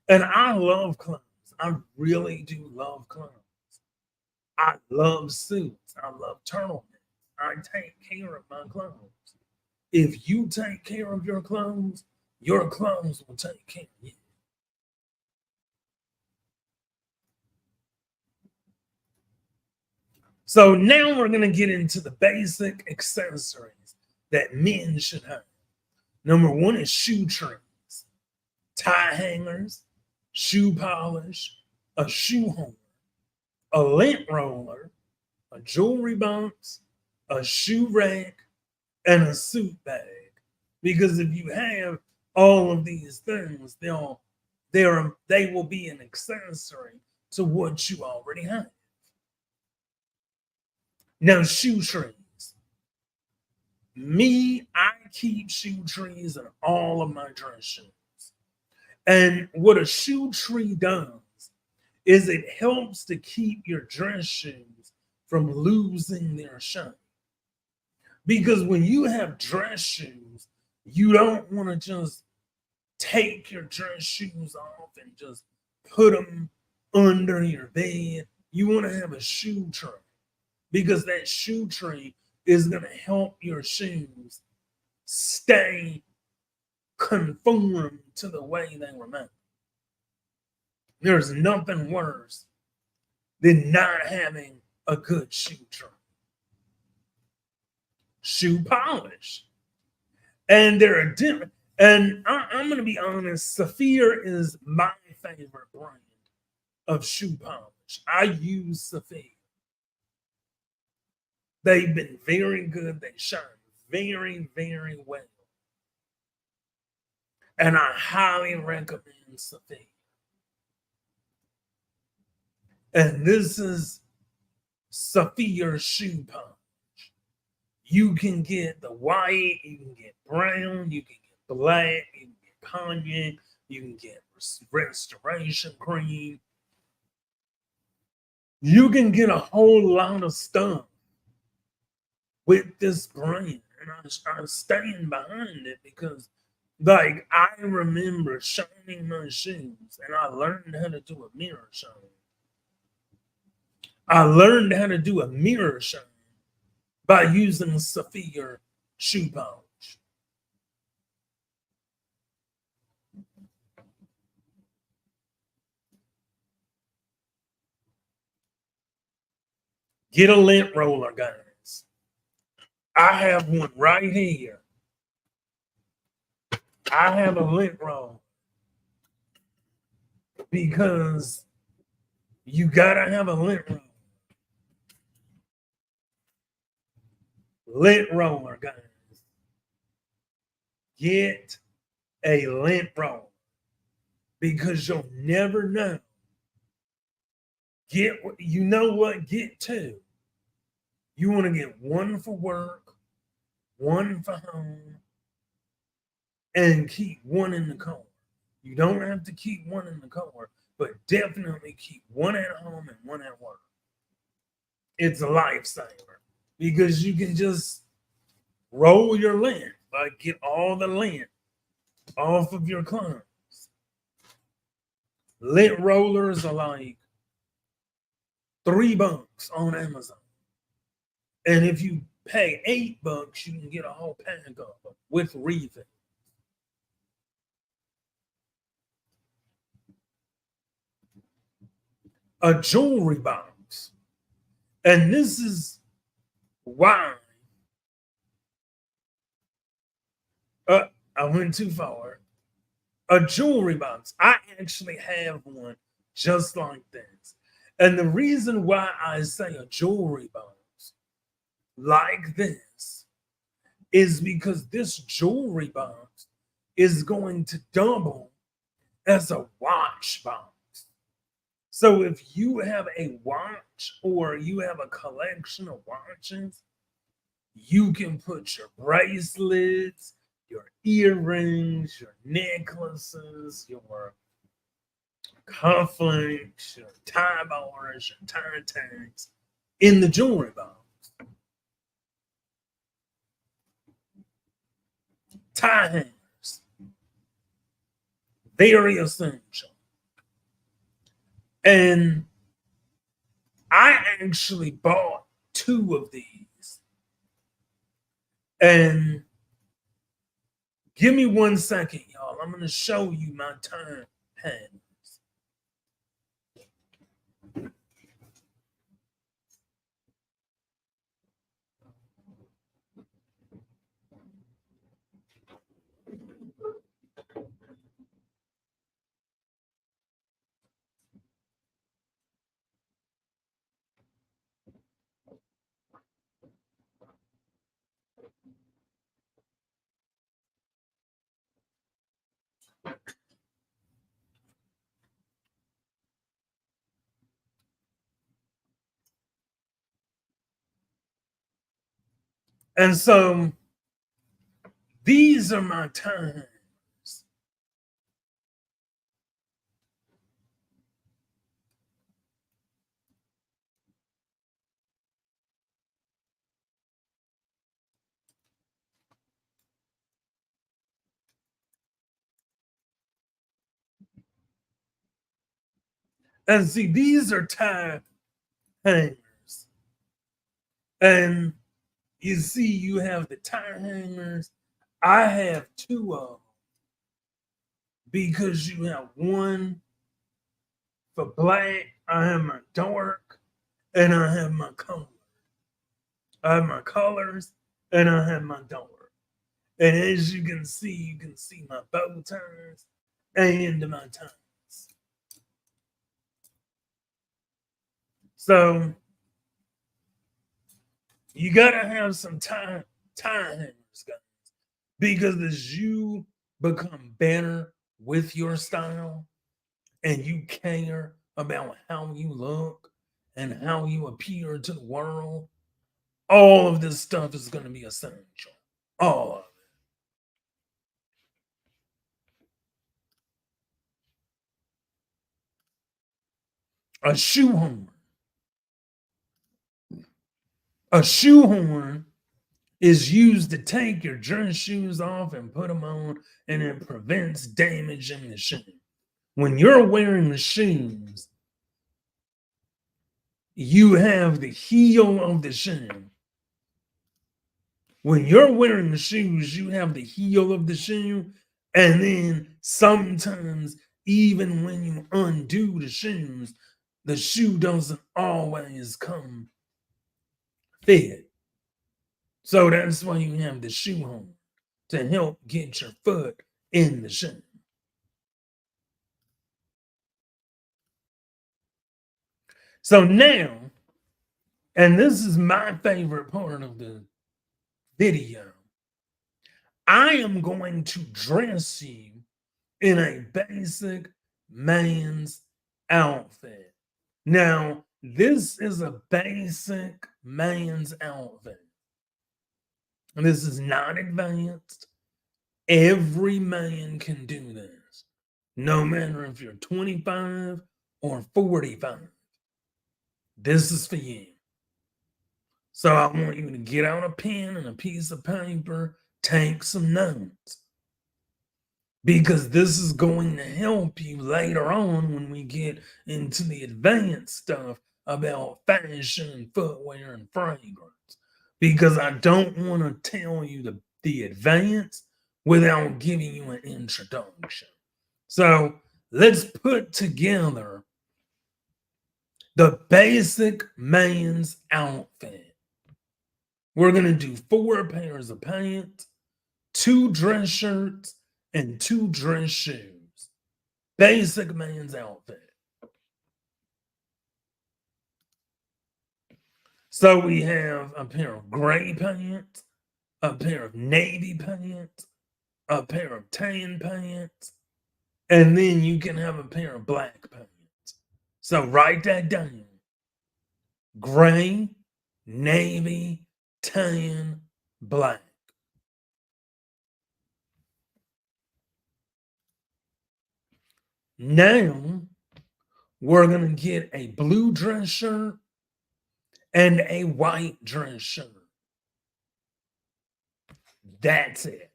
them. And I love clothes. I really do love clothes. I love suits. I love turtlenecks. I take care of my clothes. If you take care of your clothes will take care of you. So now we're going to get into the basic accessories that men should have. Number one is shoe trims, tie hangers, shoe polish, a shoe horn, a lint roller, a jewelry box, a shoe rack, and a suit bag. Because if you have all of these things, they will be an accessory to what you already have. Now, shoe trees. Me, I keep shoe trees in all of my dress shoes. And what a shoe tree does is it helps to keep your dress shoes from losing their shine. Because when you have dress shoes, you don't want to just take your dress shoes off and just put them under your bed. You want to have a shoe tray because that shoe tray is going to help your shoes stay conformed to the way they were made. There's nothing worse than not having a good shoe tray. Shoe polish. And there are different, and I'm going to be honest, Saphir is my favorite brand of shoe polish. I use Saphir. They've been very good. They shine very, very well. And I highly recommend Saphir. And this is Saphir shoe polish. You can get the white, you can get brown, you can get black, you can get cognac, you can get restoration cream. You can get a whole lot of stuff with this brand, and I stand behind it because, like, I remember shining my shoes, and I learned how to do a mirror shine. I learned how to do a mirror shine by using a Saphir shoe polish. Get a lint roller, guys. I have one right here. I have a lint roller because you gotta have a lint roller. Lint roller, guys. Get a lint roller because you'll never know. Get you know what? Get two. You want to get one for work, one for home, and keep one in the car. You don't have to keep one in the car, but definitely keep one at home and one at work. It's a lifesaver because you can just roll your lint, like get all the lint off of your clothes. Lint rollers are like $3 on Amazon. And if you pay $8, you can get a whole pack of them with refill. A jewelry box. And this is why I went too far. A jewelry box. I actually have one just like this. And the reason why I say a jewelry box like this is because this jewelry box is going to double as a watch box. So if you have a watch or you have a collection of watches, you can put your bracelets, your earrings, your necklaces, your cufflinks, your tie bars, your tie tags in the jewelry box. Tie hangers, very essential. And I actually bought two of these. And give me 1 second, y'all. I'm going to show you my tie hangers. And so these are my tie hangers. And see, these are tie hangers. And you see, you have the tie hangers. I have two of them because you have one for black. I have my dark, and I have my color. I have my colors, and I have my dark. And as you can see my bow ties and my ties. So you gotta have some tie hangers, guys, because as you become better with your style and you care about how you look and how you appear to the world, all of this stuff is going to be essential. All of it. A shoehorn. A shoehorn is used to take your dress shoes off and put them on, and it prevents damage in the shoe. When you're wearing the shoes, you have the heel of the shoe. When you're wearing the shoes, you have the heel of the shoe, and then sometimes, even when you undo the shoe doesn't always come fit. So that's why you have the shoe horn to help get your foot in the shoe. So now, and this is my favorite part of the video, I am going to dress you in a basic man's outfit. Now, this is a basic man's outfit. And this is not advanced. Every man can do this, no matter if you're 25 or 45. This is for you. So I want you to get out a pen and a piece of paper, take some notes, because this is going to help you later on when we get into the advanced stuff about fashion and footwear and fragrance. Because I don't want to tell you the advance without giving you an introduction. So let's put together the basic man's outfit. We're going to do 4 pairs of pants, 2 dress shirts, and 2 dress shoes. Basic man's outfit. So we have a pair of gray pants, a pair of navy pants, a pair of tan pants, and then you can have a pair of black pants. So write that down. Gray, navy, tan, black. Now we're going to get a blue dress shirt and a white dress shirt. That's it.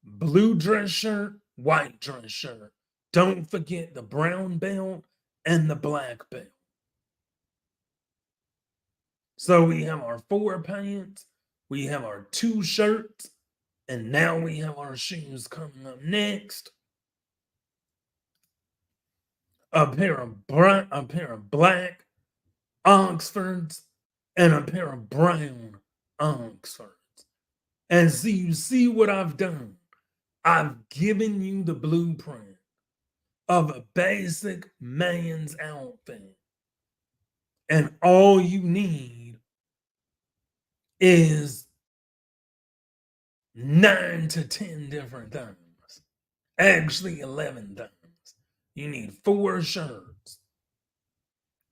Blue dress shirt, white dress shirt. Don't forget the brown belt and the black belt. So we have our 4 pants, we have our 2 shirts, and now we have our shoes coming up next. A pair of black Oxfords and a pair of brown Oxfords. And so you see what I've done. I've given you the blueprint of a basic man's outfit. And all you need is 9 to 10 different things. Actually, 11 things. You need 4 shirts.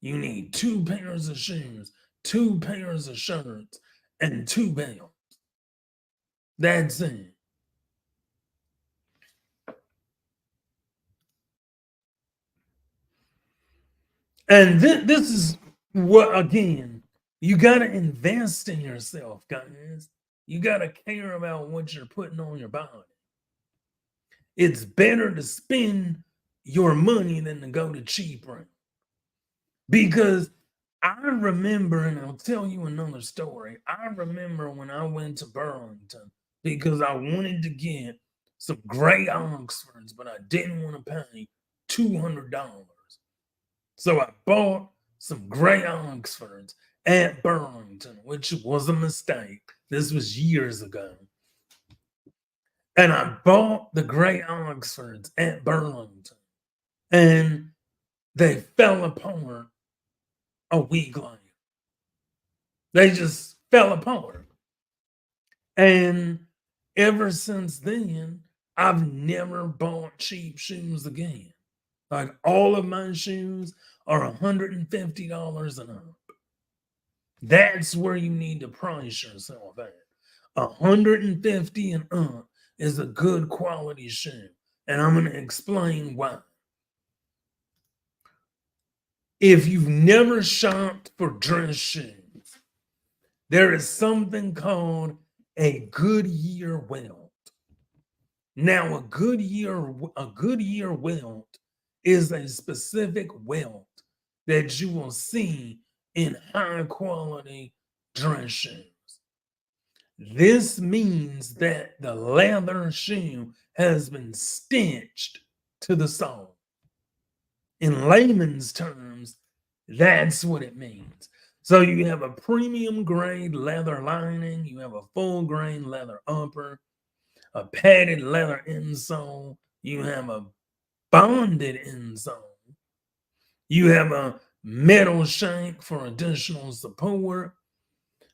You need 2 pairs of shoes, 2 pairs of shirts, and 2 belts. That's it. And this is what, again, you got to invest in yourself, guys. You got to care about what you're putting on your body. It's better to spend your money than to go to cheap rent. Because I remember, and I'll tell you another story. I remember when I went to Burlington because I wanted to get some gray Oxfords, but I didn't want to pay $200. So I bought some gray Oxfords at Burlington, which was a mistake. This was years ago. And I bought the gray Oxfords at Burlington, and they fell apart a week later. They just fell apart. And ever since then, I've never bought cheap shoes again. Like, all of my shoes are $150 and up. That's where you need to price yourself at. 150 and up is a good quality shoe. And I'm going to explain why. If you've never shopped for dress shoes, there is something called a Goodyear welt. Now, a Goodyear welt is a specific welt that you will see in high quality dress shoes. This means that the leather shoe has been stitched to the sole. In layman's terms, that's what it means. So you have a premium grade leather lining, you have a full grain leather upper, a padded leather insole, you have a bonded insole, you have a metal shank for additional support,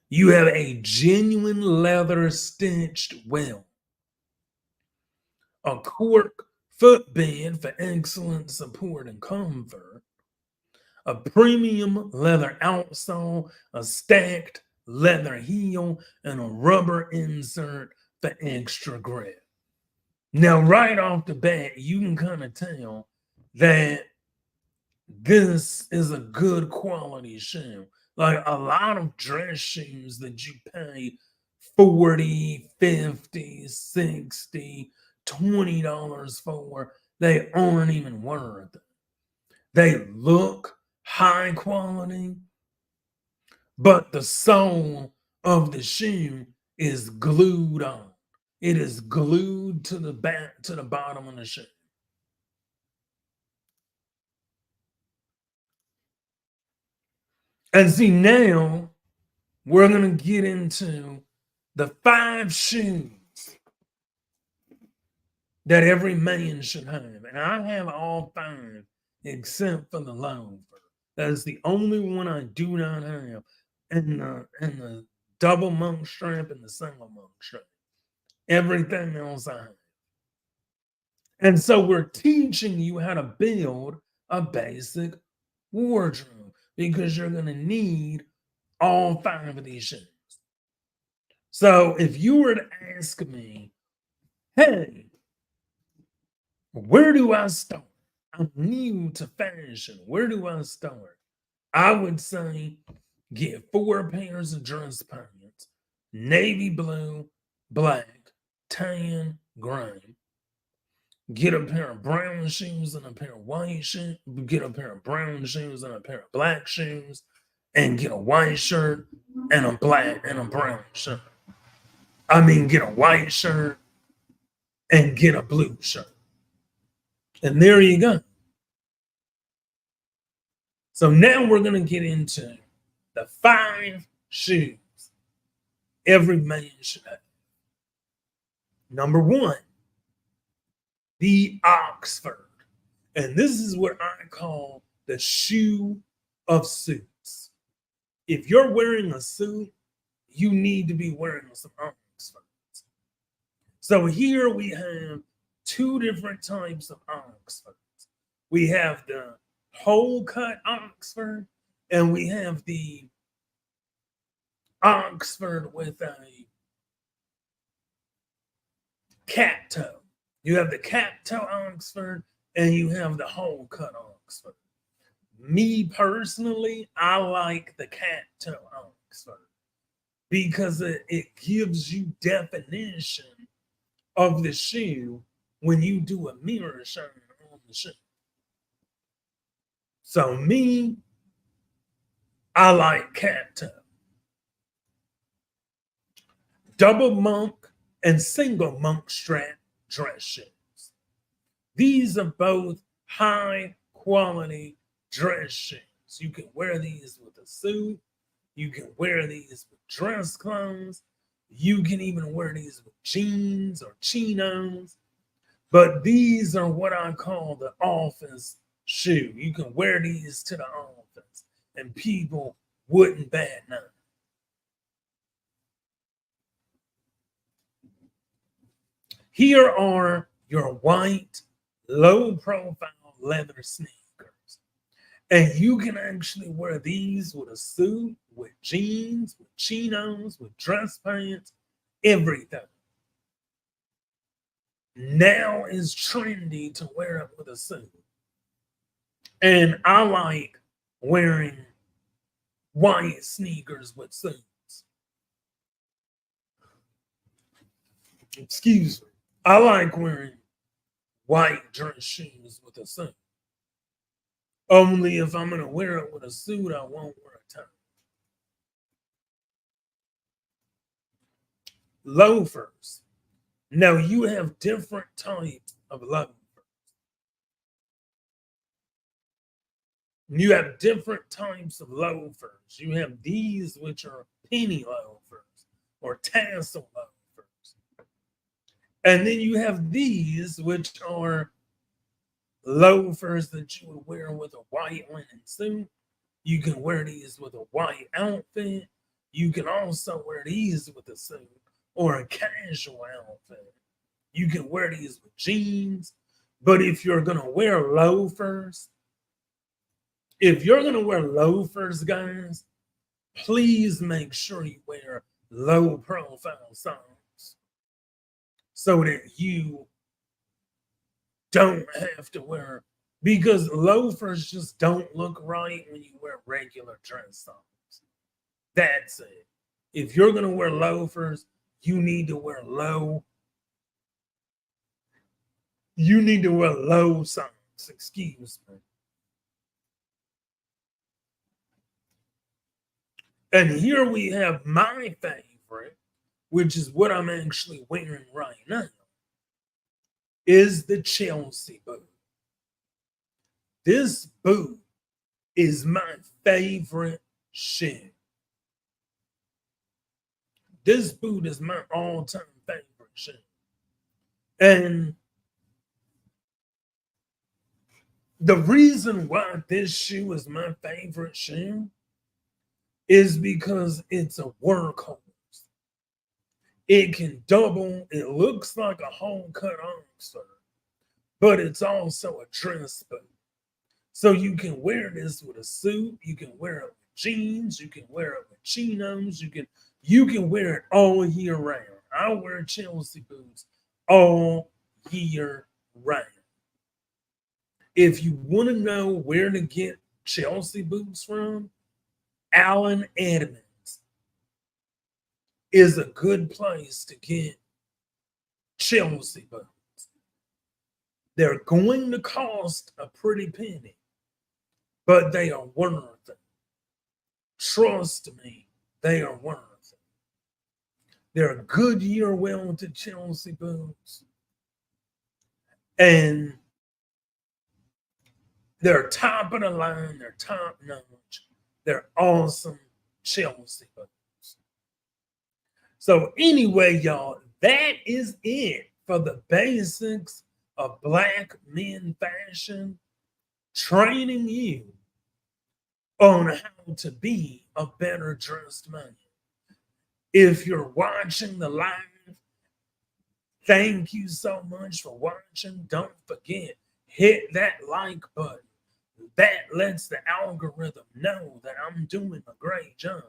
you have a genuine leather stitched welt, a cork footbed for excellent support and comfort, a premium leather outsole, a stacked leather heel, and a rubber insert for extra grip. Now, right off the bat, you can kind of tell that this is a good quality shoe. Like a lot of dress shoes that you pay 40, 50, 60, $20 for, they aren't even worth it. They look high quality, but the sole of the shoe is glued on. It is glued to the back to the bottom of the shoe. And see, now we're going to get into the 5 shoes that every man should have. And I have all 5 except for the loafer. That is the only one I do not have. And the double monk strap and the single monk strap. Everything else I have. And so we're teaching you how to build a basic wardrobe because you're going to need all 5 of these shoes. So if you were to ask me, hey, where do I start? I'm new to fashion. Where do I start? I would say get 4 pairs of dress pants, navy blue, black, tan, gray. Get a pair of brown shoes and a pair of white shoes. Get a pair of brown shoes and a pair of black shoes, and get a white shirt and a black and a brown shirt. I mean, get a white shirt and get a blue shirt. And there you go. So now we're going to get into the 5 shoes every man should have. Number 1, the Oxford. And this is what I call the shoe of suits. If you're wearing a suit, you need to be wearing some Oxfords. So here we have 2 different types of Oxfords. We have the whole cut Oxford, and we have the Oxford with a cat toe. You have the cat toe Oxford, and you have the whole cut Oxford. Me personally, I like the cat toe Oxford because it gives you definition of the shoe when you do a mirror shine on the shoe. So me, I like cat toe. Double monk and single monk strap dress shoes. These are both high quality dress shoes. You can wear these with a suit. You can wear these with dress clothes. You can even wear these with jeans or chinos. But these are what I call the office shoe. You can wear these to the office and people wouldn't bat an eye. Here are your white, low profile leather sneakers. And you can actually wear these with a suit, with jeans, with chinos, with dress pants, everything. Now is trendy to wear it with a suit. And I like wearing white sneakers with suits. Excuse me. I like wearing white dress shoes with a suit. Only if I'm going to wear it with a suit, I won't wear a tie. Loafers. Now, you have different types of loafers. You have different types of loafers. You have these, which are penny loafers or tassel loafers. And then you have these, which are loafers that you would wear with a white linen suit. You can wear these with a white outfit. You can also wear these with a suit or a casual outfit. You can wear these with jeans. But if you're going to wear loafers, guys, please make sure you wear low profile songs so that you don't have to wear, because loafers just don't look right when you wear regular dress songs. That's it. If you're going to wear loafers, you need to wear low songs. Excuse me. And here we have my favorite, which is what I'm actually wearing right now, is the Chelsea boot. This boot is my favorite shoe. This boot is my all-time favorite shoe. And the reason why this shoe is my favorite shoe is because it's a workhorse. It can double. It looks like a home-cut oxford, but it's also a dress boot. So you can wear this with a suit. You can wear it with jeans. You can wear it with chinos. You can wear it all year round. I wear Chelsea boots all year round. If you want to know where to get Chelsea boots from, Allen Edmonds is a good place to get Chelsea boots. They're going to cost a pretty penny, but they are worth it. Trust me, they are worth it. They're a good year welted Chelsea boots. And they're top of the line, they're top notch, they're awesome Chelsea boots. So anyway, y'all, that is it for the basics of Black men fashion, training you on how to be a better dressed man. If you're watching the live, thank you so much for watching. Don't forget, hit that like button. That lets the algorithm know that I'm doing a great job.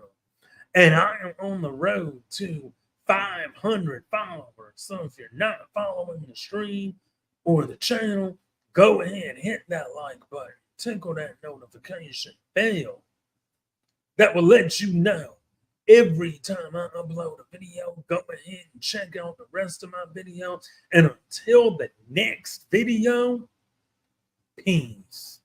And I am on the road to 500 followers. So if you're not following the stream or the channel, go ahead, hit that like button, tickle that notification bell. That will let you know every time I upload a video. Go ahead and check out the rest of my videos. And until the next video, peace.